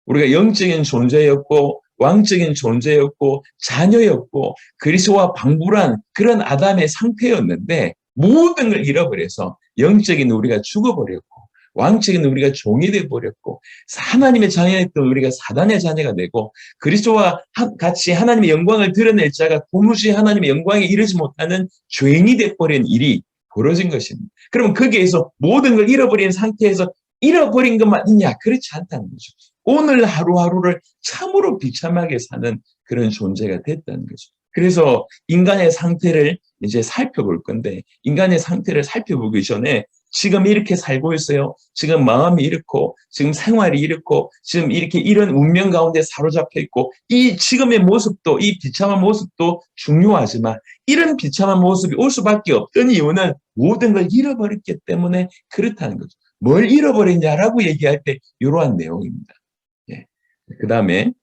우리가 영적인 존재였고 왕적인 존재였고 자녀였고 그리스도와 방불한 그런 아담의 상태였는데 모든 걸 잃어버려서 영적인 우리가 죽어버렸고 왕적인 우리가 종이 되어버렸고 하나님의 자녀였던 우리가 사단의 자녀가 되고 그리스도와 같이 하나님의 영광을 드러낼 자가 도무지 하나님의 영광에 이르지 못하는 죄인이 되어버린 일이 벌어진 것입니다. 그러면 거기에서 모든 걸 잃어버린 상태에서 잃어버린 것만 있냐? 그렇지 않다는 거죠. 오늘 하루하루를 참으로 비참하게 사는 그런 존재가 됐다는 거죠. 그래서 인간의 상태를 이제 살펴볼 건데 인간의 상태를 살펴보기 전에 지금 이렇게 살고 있어요. 지금 마음이 이렇고 지금 생활이 이렇고 지금 이렇게 이런 운명 가운데 사로잡혀 있고 이 지금의 모습도 이 비참한 모습도 중요하지만 이런 비참한 모습이 올 수밖에 없던 이유는 모든 걸 잃어버렸기 때문에 그렇다는 거죠. 뭘 잃어버렸냐라고 얘기할 때 이러한 내용입니다. 예. 그 다음에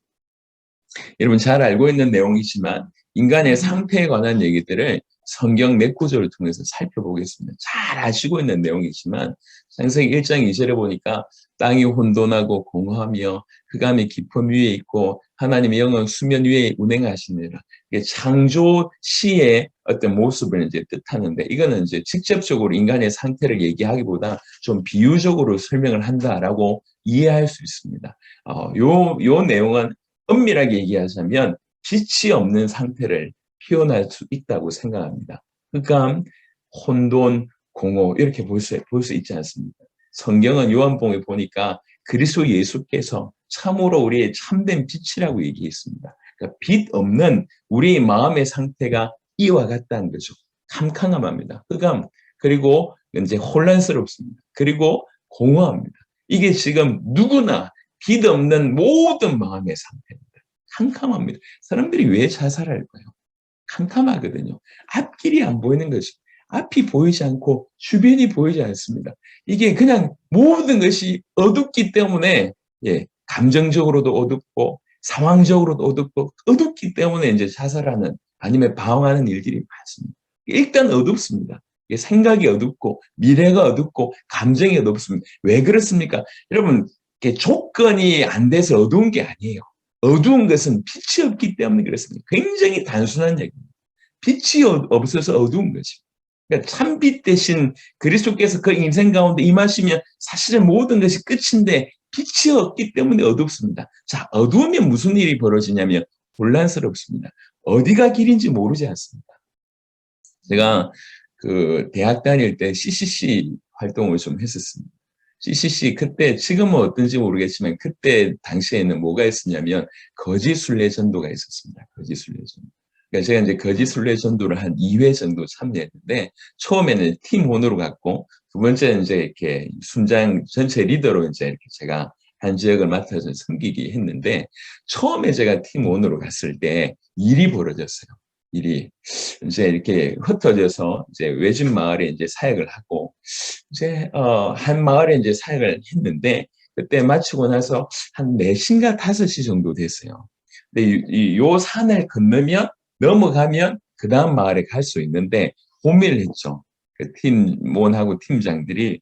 여러분 잘 알고 있는 내용이지만 인간의 상태에 관한 얘기들을 성경 몇 구절을 통해서 살펴보겠습니다. 잘 아시고 있는 내용이지만 창세기 1장 2절에 보니까 땅이 혼돈하고 공허하며 흑암이 깊음 위에 있고 하나님의 영은 수면 위에 운행하시느라 창조 시의 어떤 모습을 이제 뜻하는데 이거는 이제 직접적으로 인간의 상태를 얘기하기보다 좀 비유적으로 설명을 한다라고 이해할 수 있습니다. 요 내용은 엄밀하게 얘기하자면 빛이 없는 상태를 표현할 수 있다고 생각합니다. 흑암, 혼돈, 공허 이렇게 볼 수 있지 않습니까? 성경은 요한복음에 보니까 그리스도 예수께서 참으로 우리의 참된 빛이라고 얘기했습니다. 그러니까 빛 없는 우리의 마음의 상태가 이와 같다는 거죠. 캄캄합니다. 흑암 그리고 이제 혼란스럽습니다. 그리고 공허합니다. 이게 지금 누구나 빛 없는 모든 마음의 상태입니다. 캄캄합니다. 사람들이 왜 자살할까요? 캄캄하거든요. 앞길이 안 보이는 거죠. 앞이 보이지 않고 주변이 보이지 않습니다. 이게 그냥 모든 것이 어둡기 때문에 감정적으로도 어둡고 상황적으로도 어둡고 어둡기 때문에 이제 자살하는 아니면 방황하는 일들이 많습니다. 일단 어둡습니다. 생각이 어둡고 미래가 어둡고 감정이 어둡습니다. 왜 그렇습니까? 여러분 조건이 안 돼서 어두운 게 아니에요. 어두운 것은 빛이 없기 때문에 그렇습니다. 굉장히 단순한 얘기입니다. 빛이 없어서 어두운 거죠. 그러니까 참빛 대신 그리스도께서 그 인생 가운데 임하시면 사실은 모든 것이 끝인데 빛이 없기 때문에 어둡습니다. 자, 어두우면 무슨 일이 벌어지냐면 혼란스럽습니다. 어디가 길인지 모르지 않습니다. 제가 그 대학 다닐 때 CCC 활동을 좀 했었습니다. CCC 그때 지금은 어떤지 모르겠지만 그때 당시에는 뭐가 있었냐면 거짓 순례 전도가 있었습니다. 거짓 순례 전도. 그러니까 제가 이제 거짓 순례 전도를 한 2회 정도 참여했는데 처음에는 팀원으로 갔고 두 번째는 이제 이렇게 순장 전체 리더로 이제 이렇게 제가 한 지역을 맡아서 섬기기 했는데 처음에 제가 팀원으로 갔을 때 일이 벌어졌어요. 일이 이제 이렇게 흩어져서 이제 외진 마을에 이제 사역을 하고 이제 한 마을에 이제 사역을 했는데 그때 마치고 나서 한 4시인가 5시 정도 됐어요. 근데 요 산을 건너면 넘어가면 그 다음 마을에 갈 수 있는데 고민을 했죠. 그 팀원하고 팀장들이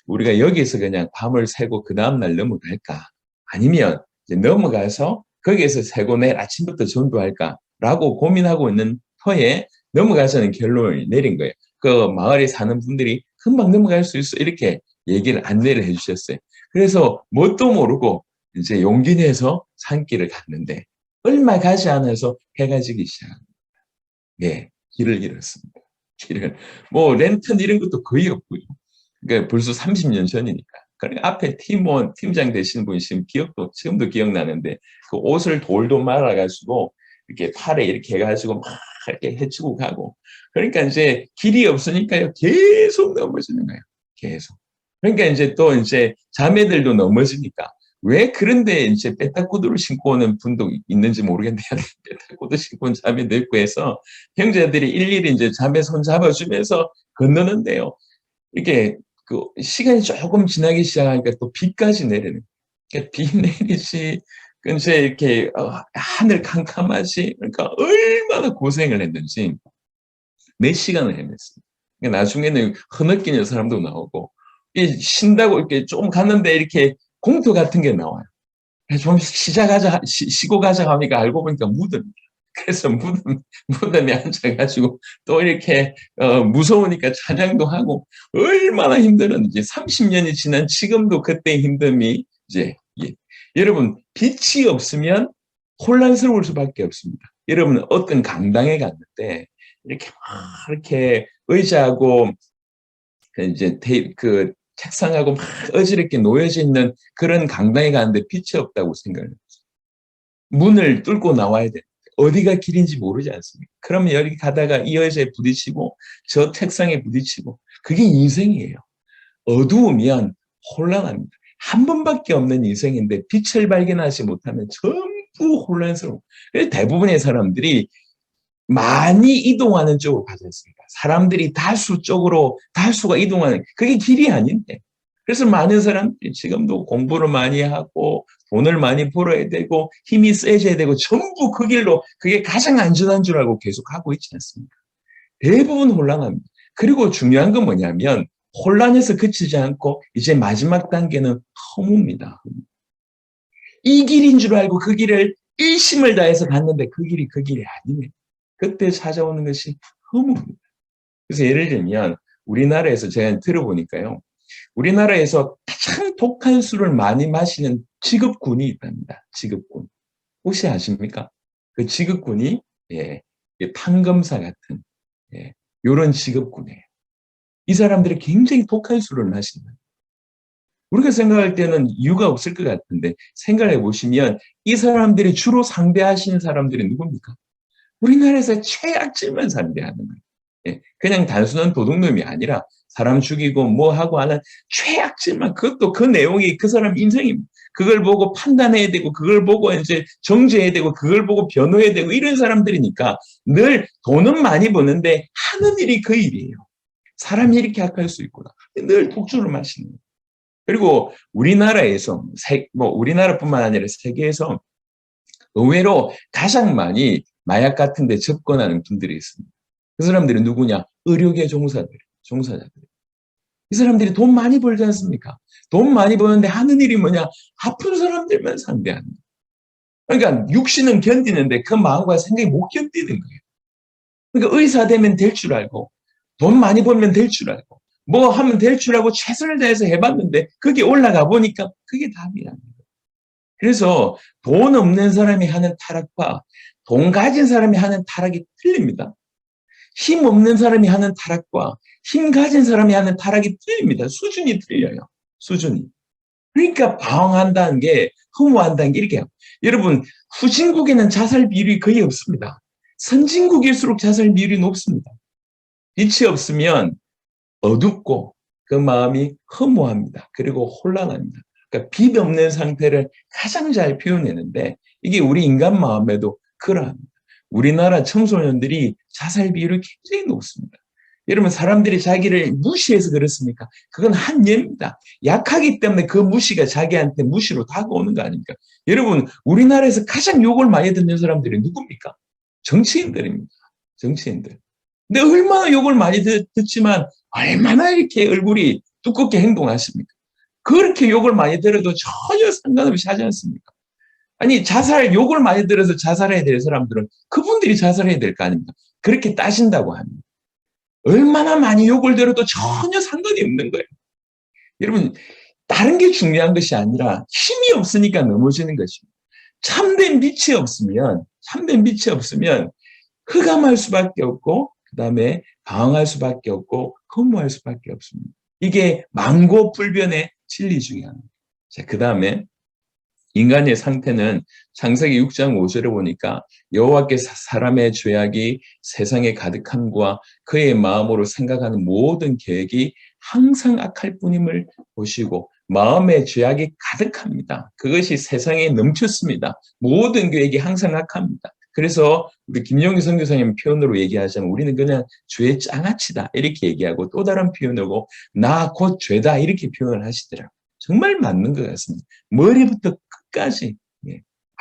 우리가 여기서 그냥 밤을 새고 그 다음 날 넘어갈까? 아니면 이제 넘어가서 거기에서 새고 내일 아침부터 전도할까라고 고민하고 있는 터에 넘어가서는 결론을 내린 거예요. 그 마을에 사는 분들이 금방 넘어갈 수 있어 이렇게 얘기를 안내를 해주셨어요. 그래서 뭣도 모르고 이제 용기 내서 산길을 갔는데 얼마 가지 않아서 해가 지기 시작합니다. 길을 잃었습니다. 길을 뭐 랜턴 이런 것도 거의 없고요. 그러니까 벌써 30년 전이니까. 그러니까 앞에 팀장 되시는 분이 지금도 기억나는데 그 옷을 돌도 말아가지고 이렇게 팔에 이렇게 해가지고 막 이렇게 헤치고 가고 그러니까 이제 길이 없으니까요 계속 넘어지는 거예요. 계속. 그러니까 이제 또 이제 자매들도 넘어지니까 왜 그런데 이제 빼딱구두를 신고 오는 분도 있는지 모르겠는데 빼딱구두 신고 온 자매도 있고 해서 형제들이 일일이 이제 자매 손 잡아주면서 건너는데요. 이렇게 그 시간이 조금 지나기 시작하니까 또 비까지 내리는. 그러니까 비 내리지, 이제 이렇게 하늘 캄캄하지. 그러니까 얼마나 고생을 했는지 몇 시간을 헤맸습니다. 그러니까 나중에는 흐느끼는 사람도 나오고 쉰다고 이렇게 좀 갔는데 이렇게 공터 같은 게 나와요. 좀 쉬고 가자 하니까 알고 보니까 무덤. 그래서 무덤에 앉아가지고 또 이렇게 무서우니까 찬양도 하고 얼마나 힘들었는지 30년이 지난 지금도 그때의 힘듦이 이제 여러분 빛이 없으면 혼란스러울 수밖에 없습니다. 여러분 어떤 강당에 갔는데 이렇게 막 이렇게 의자하고 이제 그 책상하고 막 어지럽게 놓여져 있는 그런 강당에 갔는데 빛이 없다고 생각해요. 문을 뚫고 나와야 돼. 어디가 길인지 모르지 않습니까? 그러면 여기 가다가 이 여자에 부딪히고 저 책상에 부딪히고 그게 인생이에요. 어두우면 혼란합니다. 한 번밖에 없는 인생인데 빛을 발견하지 못하면 전부 혼란스러워. 대부분의 사람들이 많이 이동하는 쪽으로 가지 않습니까? 사람들이 다수가 이동하는 그게 길이 아닌데. 그래서 많은 사람들이 지금도 공부를 많이 하고 돈을 많이 벌어야 되고 힘이 세져야 되고 전부 그 길로 그게 가장 안전한 줄 알고 계속 하고 있지 않습니까? 대부분 혼란합니다. 그리고 중요한 건 뭐냐면 혼란에서 그치지 않고 이제 마지막 단계는 허무입니다. 이 길인 줄 알고 그 길을 일심을 다해서 갔는데 그 길이 아니면 그때 찾아오는 것이 허무입니다. 그래서 예를 들면 우리나라에서 제가 들어보니까요. 우리나라에서 가장 독한 술을 많이 마시는 직업군이 있답니다. 직업군. 혹시 아십니까? 그 직업군이 판검사 같은 이런 직업군이에요. 이 사람들이 굉장히 독한 술을 마신다. 우리가 생각할 때는 이유가 없을 것 같은데 생각해 보시면 이 사람들이 주로 상대하시는 사람들이 누굽니까? 우리나라에서 최악질만 상대하는 거예요. 그냥 단순한 도둑놈이 아니라 사람 죽이고 뭐 하고 하는 최악질만 그것도 그 내용이 그 사람 인생입니다. 그걸 보고 판단해야 되고 그걸 보고 이제 정죄해야 되고 그걸 보고 변호해야 되고 이런 사람들이니까 늘 돈은 많이 버는데 하는 일이 그 일이에요. 사람이 이렇게 악할 수 있구나. 늘 독주를 마시는 거예요. 그리고 우리나라에서 우리나라뿐만 아니라 세계에서 의외로 가장 많이 마약 같은 데 접근하는 분들이 있습니다. 그 사람들이 누구냐? 의료계 종사자들. 이 사람들이 돈 많이 벌지 않습니까? 돈 많이 버는데 하는 일이 뭐냐? 아픈 사람들만 상대하는 거예요. 그러니까 육신은 견디는데 그 마음과 생각이 못 견디는 거예요. 그러니까 의사 되면 될 줄 알고 돈 많이 벌면 될 줄 알고 뭐 하면 될 줄 알고 최선을 다해서 해봤는데 그게 올라가 보니까 그게 답이 아니에요. 그래서 돈 없는 사람이 하는 타락과 돈 가진 사람이 하는 타락이 틀립니다. 힘 없는 사람이 하는 타락과 힘 가진 사람이 하는 타락이 틀립니다. 수준이 틀려요. 수준이. 그러니까 방황한다는 게 허무한다는 게 이렇게 해요. 여러분 후진국에는 자살 비율이 거의 없습니다. 선진국일수록 자살 비율이 높습니다. 빛이 없으면 어둡고 그 마음이 허무합니다. 그리고 혼란합니다. 그러니까 빛 없는 상태를 가장 잘 표현했는데 이게 우리 인간 마음에도 그러합니다. 우리나라 청소년들이 자살 비율이 굉장히 높습니다. 여러분 사람들이 자기를 무시해서 그렇습니까? 그건 한 예입니다. 약하기 때문에 그 무시가 자기한테 무시로 다가오는 거 아닙니까? 여러분 우리나라에서 가장 욕을 많이 듣는 사람들이 누굽니까? 정치인들입니다. 정치인들. 근데 얼마나 욕을 많이 듣지만 얼마나 이렇게 얼굴이 두껍게 행동하십니까? 그렇게 욕을 많이 들어도 전혀 상관없이 하지 않습니까? 아니 욕을 많이 들어서 자살해야 될 사람들은 그분들이 자살해야 될 거 아닙니까? 그렇게 따진다고 합니다. 얼마나 많이 욕을 들어도 전혀 상관이 없는 거예요. 여러분 다른 게 중요한 것이 아니라 힘이 없으니까 넘어지는 것입니다. 참된 빛이 없으면 흑암할 수밖에 없고 그 다음에 방황할 수밖에 없고 허무할 수밖에 없습니다. 이게 만고불변의 진리 중에 하나입니다. 자, 그 다음에 인간의 상태는 창세기 6장 5절에 보니까 여호와께서 사람의 죄악이 세상에 가득함과 그의 마음으로 생각하는 모든 계획이 항상 악할 뿐임을 보시고 마음의 죄악이 가득합니다. 그것이 세상에 넘쳤습니다. 모든 계획이 항상 악합니다. 그래서 우리 김용희 선교사님 표현으로 얘기하자면 우리는 그냥 죄의 장아찌다 이렇게 얘기하고 또 다른 표현으로 나 곧 죄다 이렇게 표현을 하시더라고요. 정말 맞는 것 같습니다. 머리부터 끝까지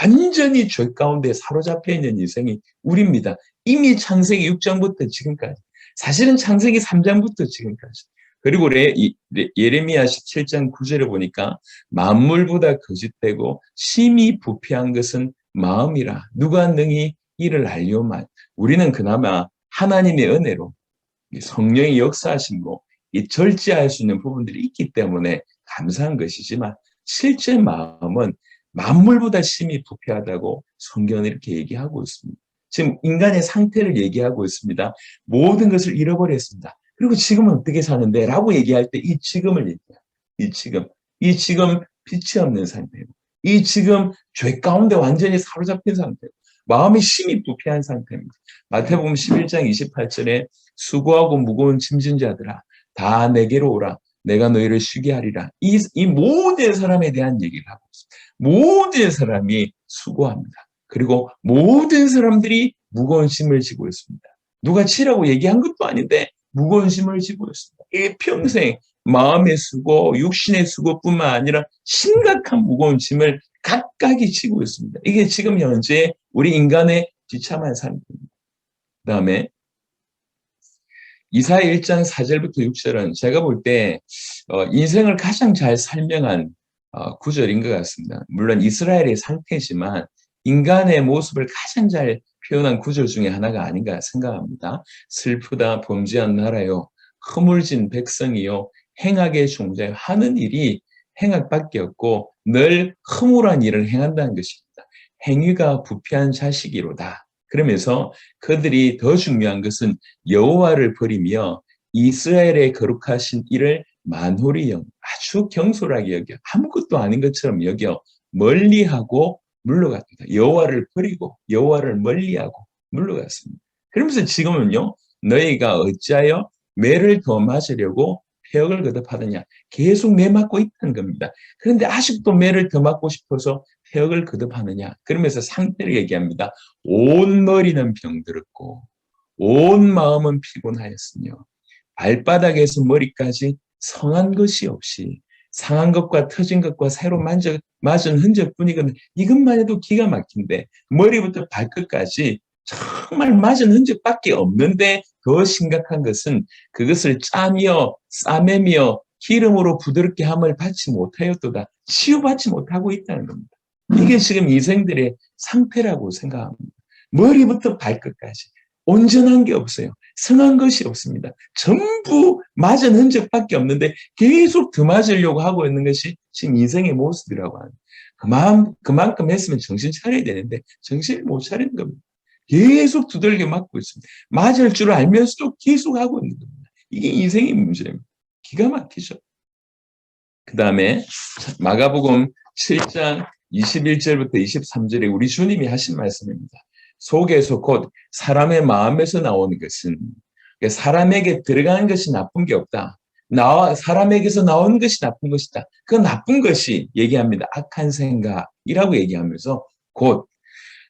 완전히 죄 가운데 사로잡혀 있는 인생이 우리입니다. 이미 창세기 6장부터 지금까지 사실은 창세기 3장부터 지금까지 그리고 예레미야 17장 9절에 보니까 만물보다 거짓되고 심히 부패한 것은 마음이라 누가 능히 이를 알려만. 우리는 그나마 하나님의 은혜로 성령의 역사하심으로 이 절제할 수 있는 부분들이 있기 때문에 감사한 것이지만 실제 마음은 만물보다 심히 부패하다고 성경은 이렇게 얘기하고 있습니다. 지금 인간의 상태를 얘기하고 있습니다. 모든 것을 잃어버렸습니다. 그리고 지금은 어떻게 사는데? 라고 얘기할 때 이 지금을 얘기해요. 이 지금 빛이 없는 상태고, 이 지금 죄 가운데 완전히 사로잡힌 상태고, 마음이 심히 부패한 상태입니다. 마태복음 11장 28절에 수고하고 무거운 짐진 자들아 다 내게로 오라. 내가 너희를 쉬게 하리라. 이 모든 사람에 대한 얘기를 하고 있습니다. 모든 사람이 수고합니다. 그리고 모든 사람들이 무거운 짐을 지고 있습니다. 누가 치라고 얘기한 것도 아닌데 무거운 짐을 지고 있습니다. 이 평생 마음의 수고, 육신의 수고뿐만 아니라 심각한 무거운 짐을 각각이 지고 있습니다. 이게 지금 현재 우리 인간의 비참한 상태입니다. 그 다음에 이사야 1장 4절부터 6절은 제가 볼 때 인생을 가장 잘 설명한 구절인 것 같습니다. 물론 이스라엘의 상태지만 인간의 모습을 가장 잘 표현한 구절 중에 하나가 아닌가 생각합니다. 슬프다 범죄한 나라요 허물진 백성이요 행악의 종자요 하는 일이 행악밖에 없고 늘 허물한 일을 행한다는 것입니다. 행위가 부패한 자식이로다. 그러면서 그들이 더 중요한 것은 여호와를 버리며 이스라엘의 거룩하신 이를 만홀히 여겨 아주 경솔하게 여겨 아무것도 아닌 것처럼 여겨 멀리하고 물러갔다. 여호와를 버리고 여호와를 멀리하고 물러갔습니다. 그러면서 지금은요. 너희가 어찌하여 매를 더 맞으려고 폐역을 거듭하느냐. 계속 매 맞고 있다는 겁니다. 그런데 아직도 매를 더 맞고 싶어서 폐역을 거듭하느냐. 그러면서 상태를 얘기합니다. 온 머리는 병들었고 온 마음은 피곤하였으며 발바닥에서 머리까지 성한 것이 없이 상한 것과 터진 것과 새로 맞은 흔적뿐이거든. 이것만 해도 기가 막힌데 머리부터 발끝까지 정말 맞은 흔적밖에 없는데 더 심각한 것은 그것을 짜며 싸매며 기름으로 부드럽게 함을 받지 못하였도다. 치유받지 못하고 있다는 겁니다. 이게 지금 인생들의 상태라고 생각합니다. 머리부터 발끝까지 온전한 게 없어요. 성한 것이 없습니다. 전부 맞은 흔적밖에 없는데 계속 더 맞으려고 하고 있는 것이 지금 인생의 모습이라고 합니다. 그만큼 했으면 정신 차려야 되는데 정신을 못 차리는 겁니다. 계속 두들겨 맞고 있습니다. 맞을 줄 알면서도 계속 하고 있는 겁니다. 이게 인생의 문제입니다. 기가 막히죠. 그 다음에 마가복음 7장 21절부터 23절에 우리 주님이 하신 말씀입니다. 속에서 곧 사람의 마음에서 나오는 것은 사람에게 들어가는 것이 나쁜 게 없다. 사람에게서 나오는 것이 나쁜 것이다. 그 나쁜 것이 얘기합니다. 악한 생각이라고 얘기하면서 곧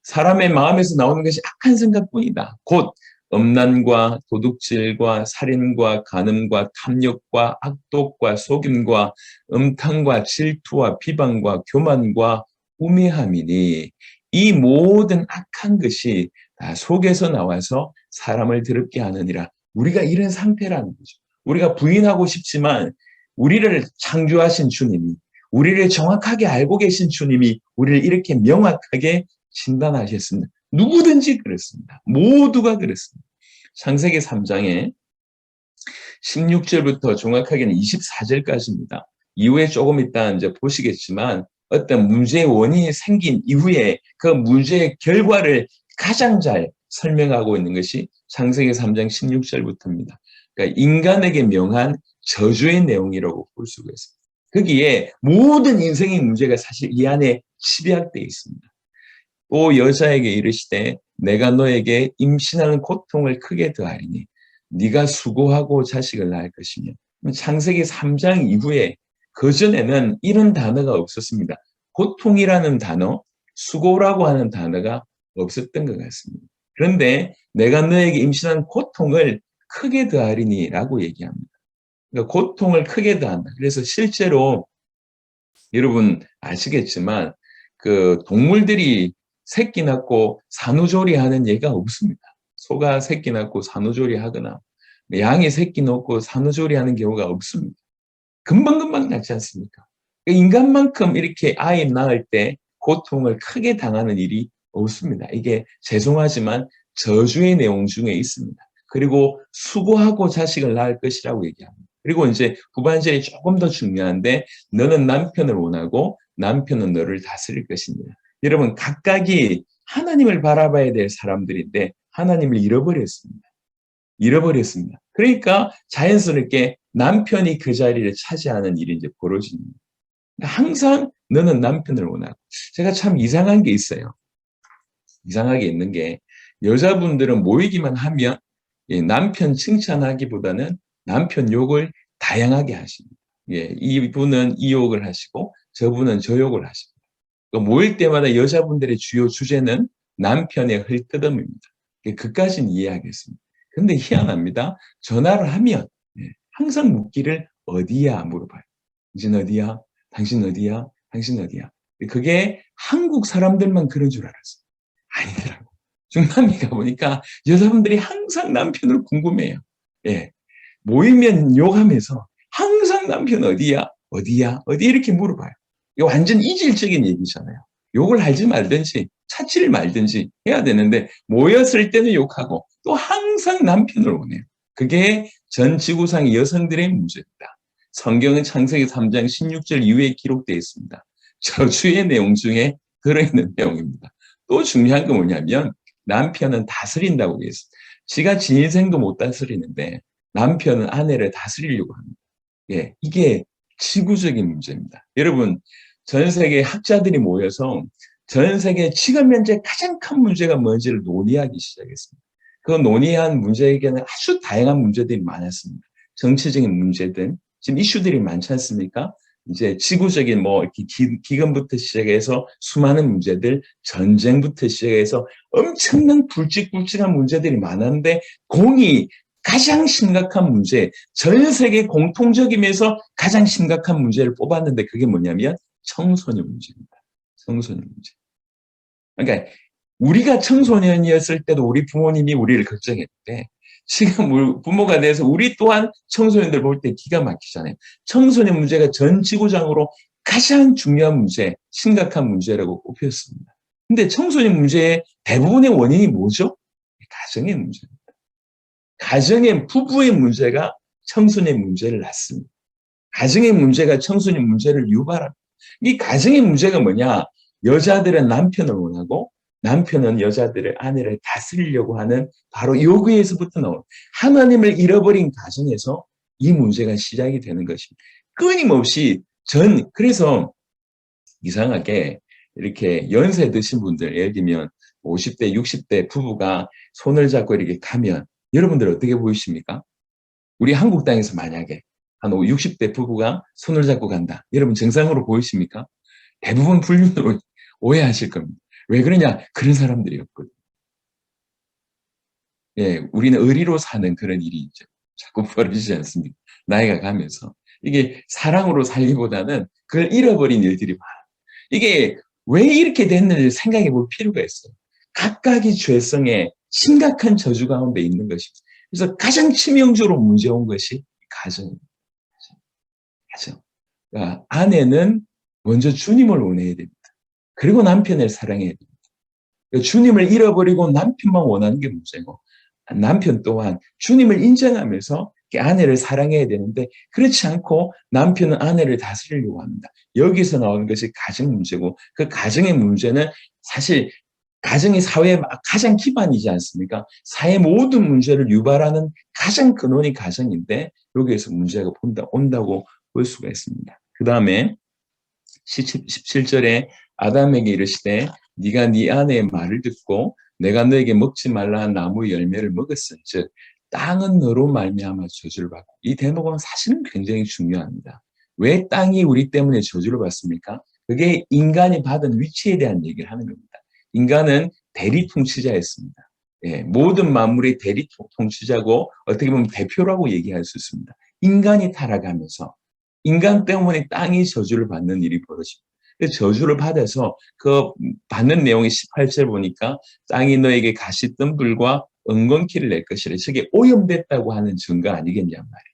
사람의 마음에서 나오는 것이 악한 생각뿐이다. 곧 음란과 도둑질과 살인과 간음과 탐욕과 악독과 속임과 음탕과 질투와 비방과 교만과 우매함이니 이 모든 악한 것이 다 속에서 나와서 사람을 더럽게 하느니라. 우리가 이런 상태라는 거죠. 우리가 부인하고 싶지만 우리를 창조하신 주님이 우리를 정확하게 알고 계신 주님이 우리를 이렇게 명확하게 진단하셨습니다. 누구든지 그렇습니다. 모두가 그렇습니다. 창세기 3장에 16절부터 정확하게는 24절까지입니다. 이후에 조금 이따 이제 보시겠지만 어떤 문제의 원인이 생긴 이후에 그 문제의 결과를 가장 잘 설명하고 있는 것이 창세기 3장 16절부터입니다. 그러니까 인간에게 명한 저주의 내용이라고 볼 수가 있습니다. 거기에 모든 인생의 문제가 사실 이 안에 집약되어 있습니다. 또 여자에게 이르시되 내가 너에게 임신하는 고통을 크게 더하리니 네가 수고하고 자식을 낳을 것이며 창세기 3장 이후에 그전에는 이런 단어가 없었습니다. 고통이라는 단어, 수고라고 하는 단어가 없었던 것 같습니다. 그런데 내가 너에게 임신한 고통을 크게 더하리니 라고 얘기합니다. 그러니까 고통을 크게 더한다. 그래서 실제로 여러분 아시겠지만 그 동물들이 새끼 낳고 산후조리하는 예가 없습니다. 소가 새끼 낳고 산후조리하거나 양이 새끼 놓고 산후조리 하는 경우가 없습니다. 금방금방 낫지 않습니까? 인간만큼 이렇게 아이 낳을 때 고통을 크게 당하는 일이 없습니다. 이게 죄송하지만 저주의 내용 중에 있습니다. 그리고 수고하고 자식을 낳을 것이라고 얘기합니다. 그리고 이제 후반절이 조금 더 중요한데 너는 남편을 원하고 남편은 너를 다스릴 것입니다. 여러분 각각이 하나님을 바라봐야 될 사람들인데 하나님을 잃어버렸습니다. 잃어버렸습니다. 그러니까 자연스럽게 남편이 그 자리를 차지하는 일이 이제 벌어집니다. 항상 너는 남편을 원하고 제가 참 이상한 게 있어요. 이상하게 있는 게 여자분들은 모이기만 하면 남편 칭찬하기보다는 남편 욕을 다양하게 하십니다. 이분은 이 욕을 하시고 저분은 저 욕을 하십니다. 모일 때마다 여자분들의 주요 주제는 남편의 헐뜯음입니다. 그까지는 이해하겠습니다. 근데 희한합니다. 전화를 하면 항상 묻기를 어디야 물어봐요. 당신 어디야? 당신 어디야? 당신 어디야? 그게 한국 사람들만 그런 줄 알았어요. 아니더라고. 중남미 가보니까 여자분들이 항상 남편을 궁금해요. 모이면 욕하면서 항상 남편 어디야? 어디야? 어디 이렇게 물어봐요. 이거 완전 이질적인 얘기잖아요. 욕을 하지 말든지 찾지를 말든지 해야 되는데 모였을 때는 욕하고 또 항상 남편을 원해요. 그게 전 지구상의 여성들의 문제입니다. 성경은 창세기 3장 16절 이후에 기록되어 있습니다. 저주의 내용 중에 들어있는 내용입니다. 또 중요한 건 뭐냐면 남편은 다스린다고 되어 있습니다. 지가 지 인생도 못 다스리는데 남편은 아내를 다스리려고 합니다. 이게 지구적인 문제입니다. 여러분 전 세계 학자들이 모여서 전 세계 지금 현재 가장 큰 문제가 뭔지를 논의하기 시작했습니다. 그 논의한 문제에게는 아주 다양한 문제들이 많았습니다. 정치적인 문제들, 지금 이슈들이 많지 않습니까? 이제 지구적인 이렇게 기근부터 시작해서 수많은 문제들, 전쟁부터 시작해서 엄청난 굵직굵직한 문제들이 많았는데 공이 가장 심각한 문제, 전 세계 공통적이면서 가장 심각한 문제를 뽑았는데 그게 뭐냐면 청소년 문제입니다. 청소년 문제. 그러니까 우리가 청소년이었을 때도 우리 부모님이 우리를 걱정했는데 지금 부모가 돼서 우리 또한 청소년들 볼 때 기가 막히잖아요. 청소년 문제가 전 지구상으로 가장 중요한 문제, 심각한 문제라고 꼽혔습니다. 근데 청소년 문제의 대부분의 원인이 뭐죠? 가정의 문제입니다. 가정의 부부의 문제가 청소년 문제를 낳습니다. 가정의 문제가 청소년 문제를 유발합니다. 이 가정의 문제가 뭐냐? 여자들은 남편을 원하고 남편은 여자들의 아내를 다스리려고 하는 바로 여기에서부터 나온 하나님을 잃어버린 가정에서 이 문제가 시작이 되는 것입니다. 끊임없이 그래서 이상하게 이렇게 연세 드신 분들, 예를 들면 50대, 60대 부부가 손을 잡고 이렇게 가면 여러분들 어떻게 보이십니까? 우리 한국 땅에서 만약에 한 60대 부부가 손을 잡고 간다. 여러분 정상으로 보이십니까? 대부분 불륜으로 오해하실 겁니다. 왜 그러냐? 그런 사람들이 없거든요. 우리는 의리로 사는 그런 일이 있죠. 자꾸 벌어지지 않습니까? 나이가 가면서. 이게 사랑으로 살기보다는 그걸 잃어버린 일들이 많아요. 이게 왜 이렇게 됐는지 생각해 볼 필요가 있어요. 각각이 죄성에 심각한 저주 가운데 있는 것입니다. 그래서 가장 치명적으로 문제온 것이 가정입니다. 가정. 그러니까 아내는 먼저 주님을 원해야 됩니다. 그리고 남편을 사랑해야 됩니다. 주님을 잃어버리고 남편만 원하는 게 문제고 남편 또한 주님을 인정하면서 아내를 사랑해야 되는데 그렇지 않고 남편은 아내를 다스리려고 합니다. 여기서 나오는 것이 가정 문제고 그 가정의 문제는 사실 가정이 사회의 가장 기반이지 않습니까? 사회 모든 문제를 유발하는 가장 근원이 가정인데 여기에서 문제가 온다고 볼 수가 있습니다. 그 다음에 17절에 아담에게 이르시되 네가 네 아내의 말을 듣고 내가 너에게 먹지 말라 한 나무 열매를 먹었은 즉 땅은 너로 말미암아 저주를 받고 이 대목은 사실은 굉장히 중요합니다. 왜 땅이 우리 때문에 저주를 받습니까? 그게 인간이 받은 위치에 대한 얘기를 하는 겁니다. 인간은 대리 통치자였습니다. 모든 만물의 대리 통치자고 어떻게 보면 대표라고 얘기할 수 있습니다. 인간이 타락하면서 인간 때문에 땅이 저주를 받는 일이 벌어집니다. 저주를 받아서 그 받는 내용이 18절 보니까 땅이 너에게 가시덤불과 엉겅퀴를 낼 것이라. 저게 오염됐다고 하는 증거 아니겠냐 말이에요.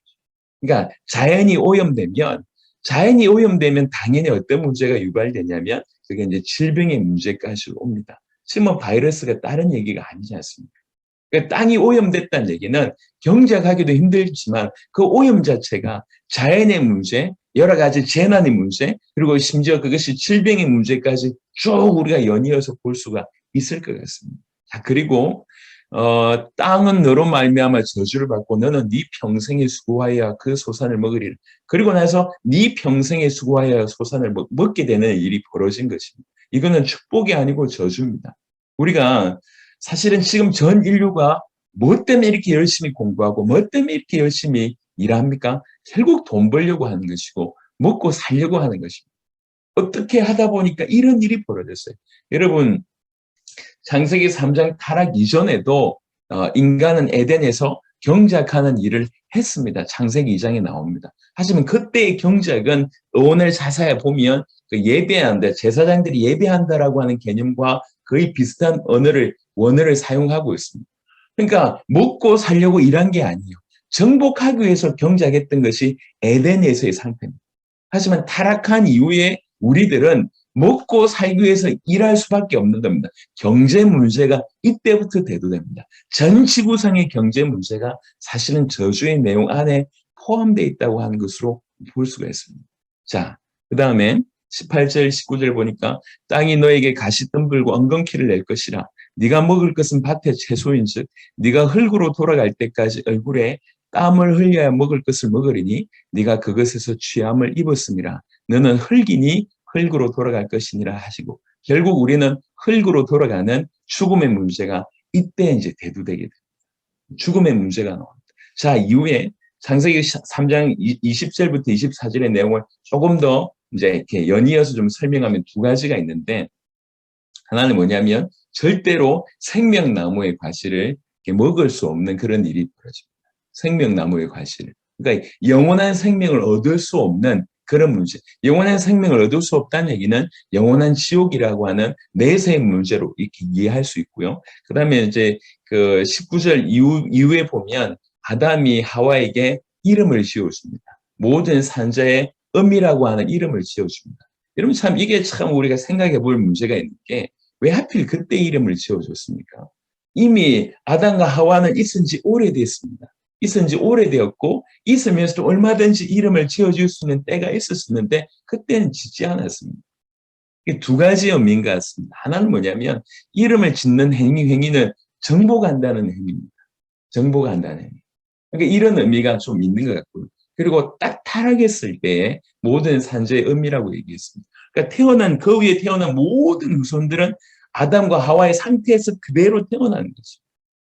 그러니까 자연이 오염되면 당연히 어떤 문제가 유발되냐면 그게 이제 질병의 문제까지 옵니다. 지금 뭐 바이러스가 다른 얘기가 아니지 않습니까? 그러니까 땅이 오염됐다는 얘기는 경작하기도 힘들지만 그 오염 자체가 자연의 문제, 여러 가지 재난의 문제, 그리고 심지어 그것이 질병의 문제까지 쭉 우리가 연이어서 볼 수가 있을 것 같습니다. 자, 그리고 땅은 너로 말미암아 저주를 받고 너는 네 평생에 수고하여 그 소산을 먹으리라. 그리고 나서 네 평생에 수고하여 소산을 먹게 되는 일이 벌어진 것입니다. 이거는 축복이 아니고 저주입니다. 우리가 사실은 지금 전 인류가 뭐 때문에 이렇게 열심히 공부하고 뭐 때문에 이렇게 열심히 일합니까? 결국 돈 벌려고 하는 것이고 먹고 살려고 하는 것입니다. 어떻게 하다 보니까 이런 일이 벌어졌어요. 여러분, 창세기 3장 타락 이전에도 인간은 에덴에서 경작하는 일을 했습니다. 창세기 2장에 나옵니다. 하지만 그때의 경작은 오늘 자세히 보면 그 예배한다, 제사장들이 예배한다라고 하는 개념과 거의 비슷한 원어를 사용하고 있습니다. 그러니까 먹고 살려고 일한 게 아니에요. 정복하기 위해서 경작했던 것이 에덴에서의 상태입니다. 하지만 타락한 이후에 우리들은 먹고 살기 위해서 일할 수밖에 없는 겁니다. 경제 문제가 이때부터 대두됩니다. 전 지구상의 경제 문제가 사실은 저주의 내용 안에 포함되어 있다고 하는 것으로 볼 수가 있습니다. 자, 그 다음에 18절, 19절 보니까 땅이 너에게 가시덤불과 엉겅퀴를 낼 것이라. 네가 먹을 것은 밭의 채소인즉 네가 흙으로 돌아갈 때까지 얼굴에 땀을 흘려야 먹을 것을 먹으리니 네가 그것에서 취함을 입었음이라. 너는 흙이니 흙으로 돌아갈 것이니라 하시고, 결국 우리는 흙으로 돌아가는 죽음의 문제가 이때 이제 대두되게 됩니다. 죽음의 문제가 나옵니다. 자, 이후에 창세기 3장 20절부터 24절의 내용을 조금 더 이제 이렇게 연이어서 좀 설명하면 두 가지가 있는데, 하나는 뭐냐면 절대로 생명나무의 과실을 먹을 수 없는 그런 일이 벌어집니다. 생명나무의 과실을. 그러니까 영원한 생명을 얻을 수 없는 그런 문제. 영원한 생명을 얻을 수 없다는 얘기는 영원한 지옥이라고 하는 내세의 문제로 이렇게 이해할 수 있고요. 그 다음에 이제 그 19절 이후에 보면 아담이 하와에게 이름을 지어줍니다. 모든 산자의 음이라고 하는 이름을 지어줍니다. 여러분 참 이게 참 우리가 생각해 볼 문제가 있는 게 왜 하필 그때 이름을 지어줬습니까? 이미 아담과 하와는 있은 지 오래됐습니다. 있은 지 오래되었고 있으면서도 얼마든지 이름을 지어줄 수 있는 때가 있었는데 그때는 짓지 않았습니다. 이게 두 가지 의미인 것 같습니다. 하나는 뭐냐면 이름을 짓는 행위는 정복한다는 행위입니다. 정복한다는 행위. 그러니까 이런 의미가 좀 있는 것 같고요. 그리고 딱 타락했을 때 모든 산자의 의미라고 얘기했습니다. 그러니까 그 위에 태어난 모든 후손들은 아담과 하와의 상태에서 그대로 태어나는 거죠.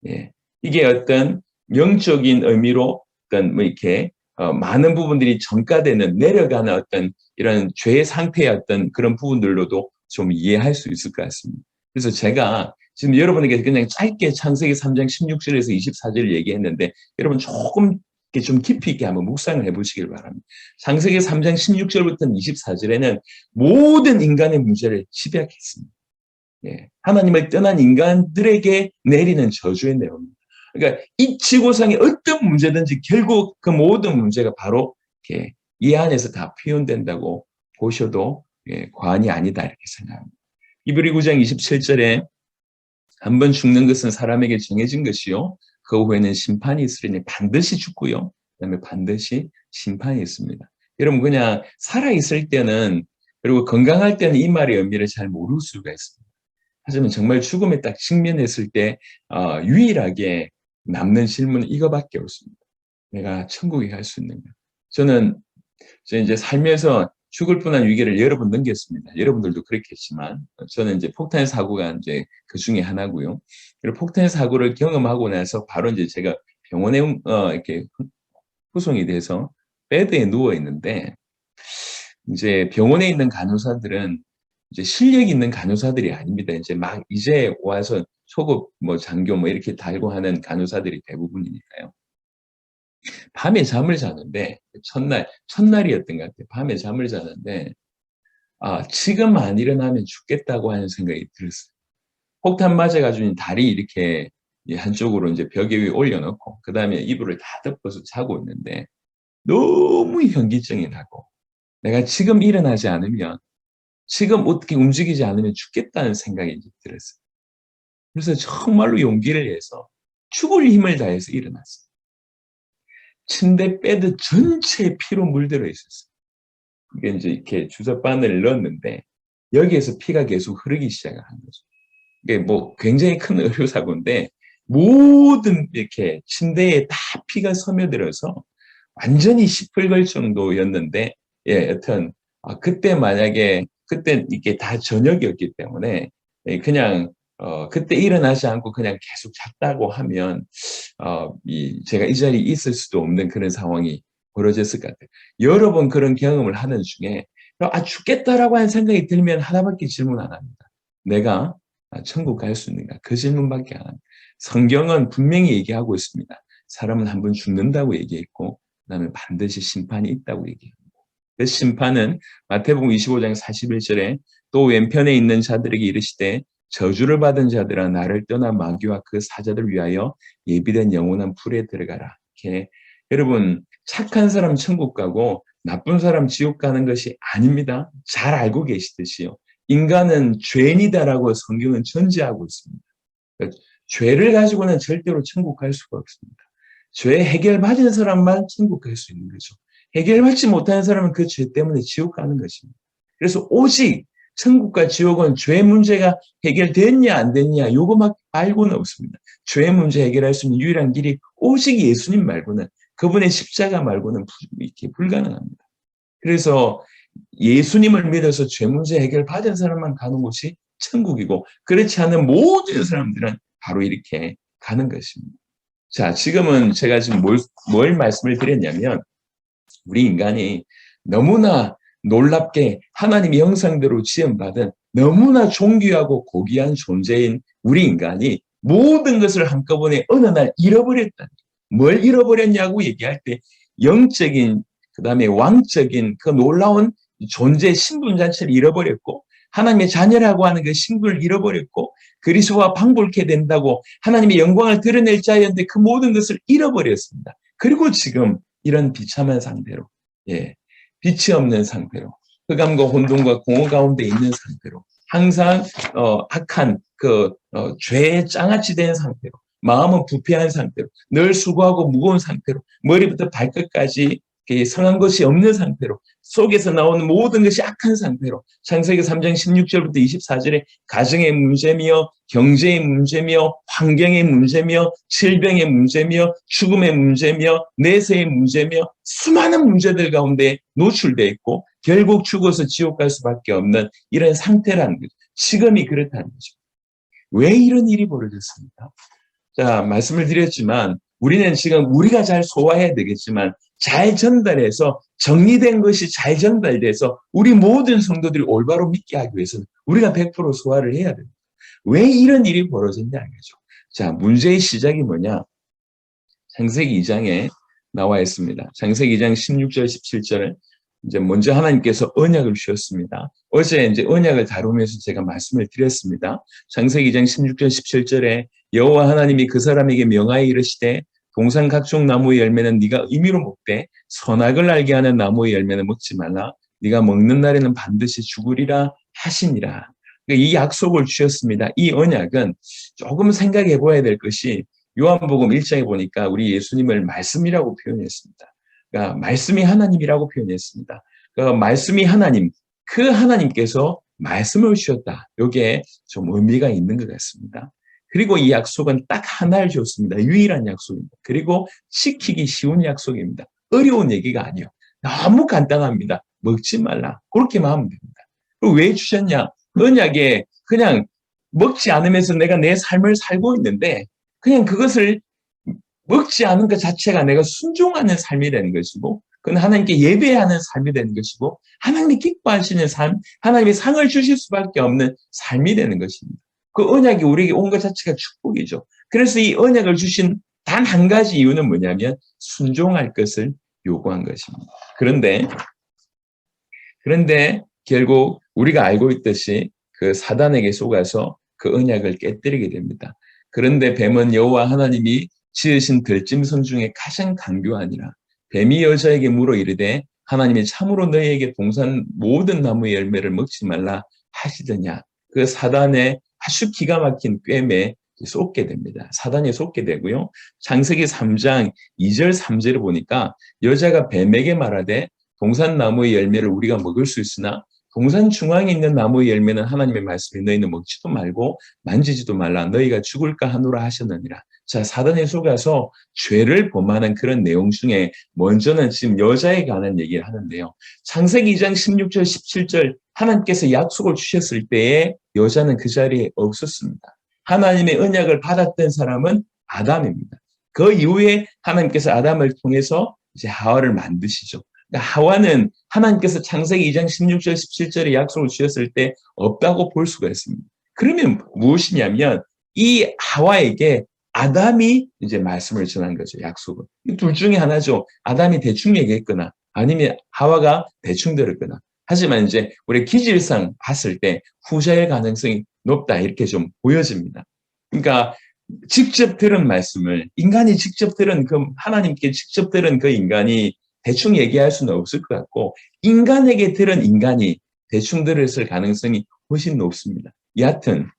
예. 이게 어떤 영적인 의미로 어떤 뭐 이렇게 많은 부분들이 전가되는 내려가는 어떤 이런 죄의 상태의 어떤 그런 부분들로도 좀 이해할 수 있을 것 같습니다. 그래서 제가 지금 여러분에게 그냥 짧게 창세기 3장 16절에서 24절을 얘기했는데 여러분 조금 좀 깊이 있게 한번 묵상을 해보시길 바랍니다. 창세기 3장 16절부터 24절에는 모든 인간의 문제를 집약했습니다. 예, 하나님을 떠난 인간들에게 내리는 저주의 내용입니다. 그러니까 이 지구상의 어떤 문제든지 결국 그 모든 문제가 바로 이렇게 이 안에서 다 표현된다고 보셔도 과언이 아니다 이렇게 생각합니다. 이브리 9장 27절에 한번 죽는 것은 사람에게 정해진 것이요 그 후에는 심판이 있으리니 반드시 죽고요. 그다음에 반드시 심판이 있습니다. 여러분 그냥 살아있을 때는 그리고 건강할 때는 이 말의 의미를 잘 모를 수가 있습니다. 하지만 정말 죽음에 딱 직면했을 때 유일하게 남는 질문은 이거밖에 없습니다. 내가 천국에 갈 수 있는가? 저는 이제 살면서 죽을 뻔한 위기를 여러 번 넘겼습니다. 여러분들도 그렇겠지만 저는 이제 폭탄 사고가 이제 그 중에 하나고요. 그리고 폭탄 사고를 경험하고 나서 바로 이제 제가 병원에 이렇게 후송이 돼서 베드에 누워 있는데 이제 병원에 있는 간호사들은 이제 실력 있는 간호사들이 아닙니다. 이제 와서 초급 뭐 장교 뭐 이렇게 달고 하는 간호사들이 대부분이니까요. 밤에 잠을 자는데 첫날이었던 것 같아요. 밤에 잠을 자는데 지금 안 일어나면 죽겠다고 하는 생각이 들었어요. 폭탄 맞아가지고 다리 이렇게 이 한쪽으로 이제 벽에 위에 올려놓고 그 다음에 이불을 다 덮어서 자고 있는데 너무 현기증이 나고 내가 지금 일어나지 않으면 지금 어떻게 움직이지 않으면 죽겠다는 생각이 이제 들었어요. 그래서 정말로 용기를 내서 죽을 힘을 다해서 일어났어요. 침대 베드 전체에 피로 물들어 있었어요. 이게 이제 이렇게 주사바늘을 넣었는데 여기에서 피가 계속 흐르기 시작한 거죠. 이게 뭐 굉장히 큰 의료사고인데 모든 이렇게 침대에 다 피가 스며들어서 완전히 시뻘걸 정도였는데 예, 여튼 그때 만약에 그때 이게 다 저녁이었기 때문에 예, 그냥 그때 일어나지 않고 그냥 계속 잤다고 하면 제가 이 자리에 있을 수도 없는 그런 상황이 벌어졌을 것 같아요. 여러 번 그런 경험을 하는 중에 죽겠다라고 하는 생각이 들면 하나밖에 질문 안 합니다. 내가 천국 갈 수 있는가? 그 질문밖에 안 합니다. 성경은 분명히 얘기하고 있습니다. 사람은 한 번 죽는다고 얘기했고 그다음에 반드시 심판이 있다고 얘기합니다. 그 심판은 마태복음 25장 41절에 또 왼편에 있는 자들에게 이르시되 저주를 받은 자들아 나를 떠나 마귀와 그 사자들 위하여 예비된 영원한 풀에 들어가라. 이렇게 여러분 착한 사람 천국 가고 나쁜 사람 지옥 가는 것이 아닙니다. 잘 알고 계시듯이요. 인간은 죄인이다라고 성경은 전제하고 있습니다. 그러니까 죄를 가지고는 절대로 천국 갈 수가 없습니다. 죄 해결받은 사람만 천국 갈 수 있는 거죠. 해결받지 못하는 사람은 그 죄 때문에 지옥 가는 것입니다. 그래서 오직 천국과 지옥은 죄 문제가 해결됐냐 안 됐냐 이거만 알고는 없습니다. 죄 문제 해결할 수 있는 유일한 길이 오직 예수님 말고는 그분의 십자가 말고는 이렇게 불가능합니다. 그래서 예수님을 믿어서 죄 문제 해결받은 사람만 가는 곳이 천국이고 그렇지 않은 모든 사람들은 바로 이렇게 가는 것입니다. 자, 지금은 제가 지금 뭘 말씀을 드렸냐면 우리 인간이 너무나 놀랍게 하나님의 형상대로 지음받은 너무나 존귀하고 고귀한 존재인 우리 인간이 모든 것을 한꺼번에 어느 날 잃어버렸다. 뭘 잃어버렸냐고 얘기할 때 영적인 그다음에 왕적인 그 놀라운 존재의 신분 자체를 잃어버렸고 하나님의 자녀라고 하는 그 신분을 잃어버렸고 그리스도와 방불케 된다고 하나님의 영광을 드러낼 자였는데 그 모든 것을 잃어버렸습니다. 그리고 지금 이런 비참한 상태로 빛이 없는 상태로 흑암과 혼돈과 공허 가운데 있는 상태로 항상 악한 죄의 장아찌 된 상태로 마음은 부패한 상태로 늘 수고하고 무거운 상태로 머리부터 발끝까지 성한 것이 없는 상태로 속에서 나오는 모든 것이 악한 상태로 창세기 3장 16절부터 24절에 가정의 문제며 경제의 문제며 환경의 문제며 질병의 문제며 죽음의 문제며 내세의 문제며 수많은 문제들 가운데 노출되어 있고 결국 죽어서 지옥 갈 수밖에 없는 이런 상태라는 거죠. 지금이 그렇다는 거죠. 왜 이런 일이 벌어졌습니까? 자, 말씀을 드렸지만 우리는 지금 우리가 잘 소화해야 되겠지만 잘 전달해서 정리된 것이 잘 전달돼서 우리 모든 성도들이 올바로 믿게 하기 위해서는 우리가 100% 소화를 해야 됩니다. 왜 이런 일이 벌어졌냐는 거죠. 자, 문제의 시작이 뭐냐? 창세기 2장에 나와 있습니다. 창세기 2장 16절, 17절. 이제 먼저 하나님께서 언약을 주셨습니다. 어제 이제 언약을 다루면서 제가 말씀을 드렸습니다. 창세기 2장 16절, 17절에 여호와 하나님이 그 사람에게 명하여 이르시되 동산 각종 나무의 열매는 네가 임의로 먹되 선악을 알게 하는 나무의 열매는 먹지 말라. 네가 먹는 날에는 반드시 죽으리라 하시니라. 그러니까 이 약속을 주셨습니다. 이 언약은 조금 생각해 보아야 될 것이 요한복음 1장에 보니까 우리 예수님을 말씀이라고 표현했습니다. 그러니까 말씀이 하나님이라고 표현했습니다. 그러니까 말씀이 하나님, 그 하나님께서 말씀을 주셨다. 이게 좀 의미가 있는 것 같습니다. 그리고 이 약속은 딱 하나를 줬습니다. 유일한 약속입니다. 그리고 지키기 쉬운 약속입니다. 어려운 얘기가 아니에요. 너무 간단합니다. 먹지 말라. 그렇게만 하면 됩니다. 그리고 왜 주셨냐? 언약에 그냥 먹지 않으면서 내가 내 삶을 살고 있는데 그냥 그것을 먹지 않은 것 자체가 내가 순종하는 삶이 되는 것이고 그건 하나님께 예배하는 삶이 되는 것이고 하나님이 기뻐하시는 삶, 하나님이 상을 주실 수밖에 없는 삶이 되는 것입니다. 그 언약이 우리에게 온 것 자체가 축복이죠. 그래서 이 언약을 주신 단 한 가지 이유는 뭐냐면 순종할 것을 요구한 것입니다. 그런데 결국 우리가 알고 있듯이 그 사단에게 속아서 그 언약을 깨뜨리게 됩니다. 그런데 뱀은 여호와 하나님이 지으신 들짐승 중에 가장 강교하니라. 뱀이 여자에게 물어 이르되 하나님이 참으로 너희에게 동산 모든 나무의 열매를 먹지 말라 하시더냐. 그 사단의 아주 기가 막힌 꿰매 쏟게 됩니다. 사단이 쏟게 되고요. 창세기 3장 2절 3절을 보니까 여자가 뱀에게 말하되 동산 나무의 열매를 우리가 먹을 수 있으나 동산 중앙에 있는 나무의 열매는 하나님의 말씀이 너희는 먹지도 말고 만지지도 말라 너희가 죽을까 하노라 하셨느니라. 자, 사단에 속아서 죄를 범하는 그런 내용 중에 먼저는 지금 여자에 관한 얘기를 하는데요. 창세기 2장 16절 17절 하나님께서 약속을 주셨을 때에 여자는 그 자리에 없었습니다. 하나님의 언약을 받았던 사람은 아담입니다. 그 이후에 하나님께서 아담을 통해서 이제 하와를 만드시죠. 그러니까 하와는 하나님께서 창세기 2장 16절 17절에 약속을 주셨을 때 없다고 볼 수가 있습니다. 그러면 무엇이냐면 이 하와에게 아담이 이제 말씀을 전한 거죠. 약속을. 이 둘 중에 하나죠. 아담이 대충 얘기했거나 아니면 하와가 대충 들었거나. 하지만 이제 우리 기질상 봤을 때 후자의 가능성이 높다 이렇게 좀 보여집니다. 그러니까 직접 들은 말씀을 인간이 직접 들은 그 하나님께 직접 들은 그 인간이 대충 얘기할 수는 없을 것 같고 인간에게 들은 인간이 대충 들었을 가능성이 훨씬 높습니다. 여하튼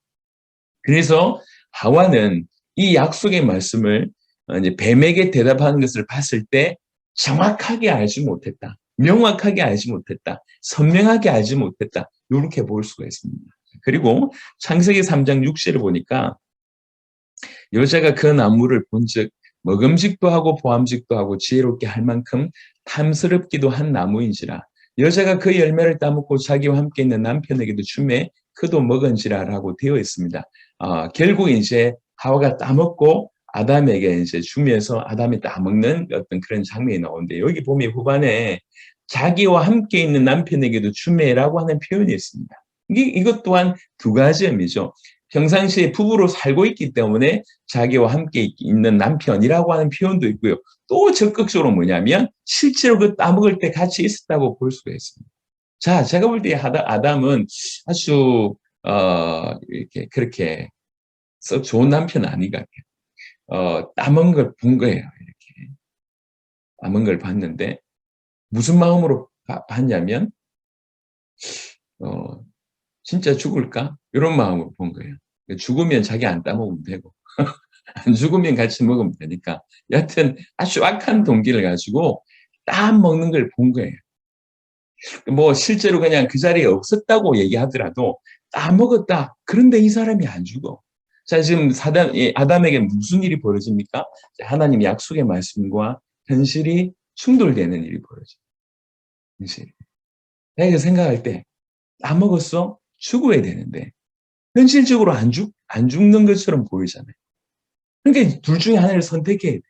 그래서 하와는 이 약속의 말씀을 이제 뱀에게 대답하는 것을 봤을 때 정확하게 알지 못했다. 명확하게 알지 못했다. 선명하게 알지 못했다. 이렇게 볼 수가 있습니다. 그리고 창세기 3장 6절을 보니까 여자가 그 나무를 본즉 먹음직도 하고 보암직도 하고 지혜롭게 할 만큼 탐스럽기도 한 나무인지라 여자가 그 열매를 따먹고 자기와 함께 있는 남편에게도 주매 그도 먹은지라라고 되어 있습니다. 결국 이제 하와가 따먹고 아담에게 이제 주면서 아담이 따먹는 어떤 그런 장면이 나오는데 여기 보면 후반에 자기와 함께 있는 남편에게도 주매라고 하는 표현이 있습니다. 이것 또한 두 가지 의미죠. 평상시에 부부로 살고 있기 때문에 자기와 함께 있는 남편이라고 하는 표현도 있고요. 또 적극적으로 뭐냐면 실제로 그 따먹을 때 같이 있었다고 볼 수가 있습니다. 자, 제가 볼 때 아담은 아주 이렇게 그렇게 썩 좋은 남편은 아닌 것 같아요. 따먹은 걸 본 거예요. 이렇게 따먹은 걸 봤는데 무슨 마음으로 봤냐면 진짜 죽을까? 이런 마음으로 본 거예요. 죽으면 자기 안 따먹으면 되고 안 죽으면 같이 먹으면 되니까 여하튼 아주 악한 동기를 가지고 따먹는 걸 본 거예요. 뭐 실제로 그냥 그 자리에 없었다고 얘기하더라도 따먹었다. 그런데 이 사람이 안 죽어. 자, 지금 아담에게 무슨 일이 벌어집니까? 하나님의 약속의 말씀과 현실이 충돌되는 일이 벌어져요. 현실. 내가 생각할 때 따먹었어? 죽어야 되는데 현실적으로 안 죽는 것처럼 보이잖아요. 그러니까 둘 중에 하나를 선택해야 돼.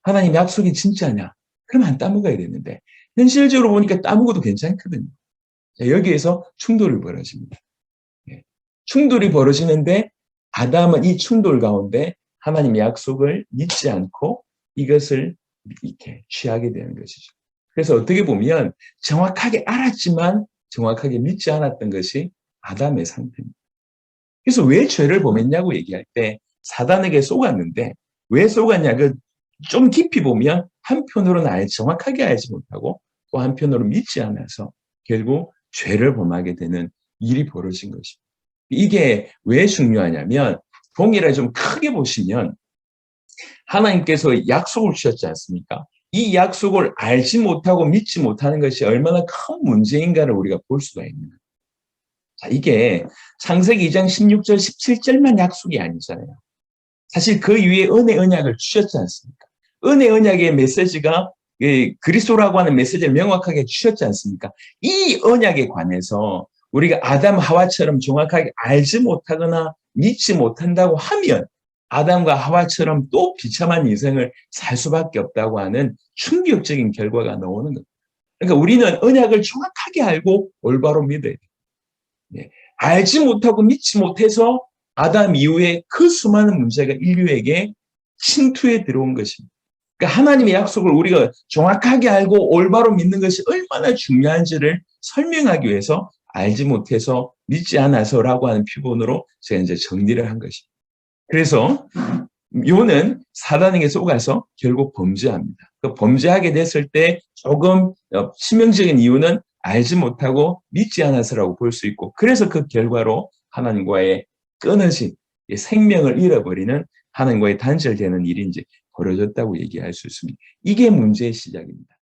하나님 약속이 진짜냐? 그럼 안 따먹어야 되는데 현실적으로 보니까 따먹어도 괜찮거든요. 자, 여기에서 충돌이 벌어집니다. 충돌이 벌어지는데 아담은 이 충돌 가운데 하나님의 약속을 믿지 않고 이것을 이렇게 취하게 되는 것이죠. 그래서 어떻게 보면 정확하게 알았지만 정확하게 믿지 않았던 것이 아담의 상태입니다. 그래서 왜 죄를 범했냐고 얘기할 때 사단에게 속았는데 왜 속았냐? 좀 깊이 보면 한편으로는 정확하게 알지 못하고 또 한편으로 믿지 않아서 결국 죄를 범하게 되는 일이 벌어진 것입니다. 이게 왜 중요하냐면 동일하게 좀 크게 보시면 하나님께서 약속을 주셨지 않습니까? 이 약속을 알지 못하고 믿지 못하는 것이 얼마나 큰 문제인가를 우리가 볼 수가 있는 거예요. 자, 이게 창세기 2장 16절 17절만 약속이 아니잖아요. 사실 그 위에 은혜 언약을 주셨지 않습니까? 은혜 언약의 메시지가 그리스도라고 하는 메시지를 명확하게 주셨지 않습니까? 이 언약에 관해서 우리가 아담 하와처럼 정확하게 알지 못하거나 믿지 못한다고 하면 아담과 하와처럼 또 비참한 인생을 살 수밖에 없다고 하는 충격적인 결과가 나오는 겁니다. 그러니까 우리는 언약을 정확하게 알고 올바로 믿어야 돼요. 알지 못하고 믿지 못해서 아담 이후에 그 수많은 문제가 인류에게 침투해 들어온 것입니다. 그러니까 하나님의 약속을 우리가 정확하게 알고 올바로 믿는 것이 얼마나 중요한지를 설명하기 위해서 알지 못해서 믿지 않아서라고 하는 표본으로 제가 이제 정리를 한 것입니다. 그래서 요는 사단에게 속아서 결국 범죄합니다. 그 범죄하게 됐을 때 조금 치명적인 이유는 알지 못하고 믿지 않아서라고 볼 수 있고, 그래서 그 결과로 하나님과의 끊어진 생명을 잃어버리는, 하나님과의 단절되는 일이 이제 벌어졌다고 얘기할 수 있습니다. 이게 문제의 시작입니다.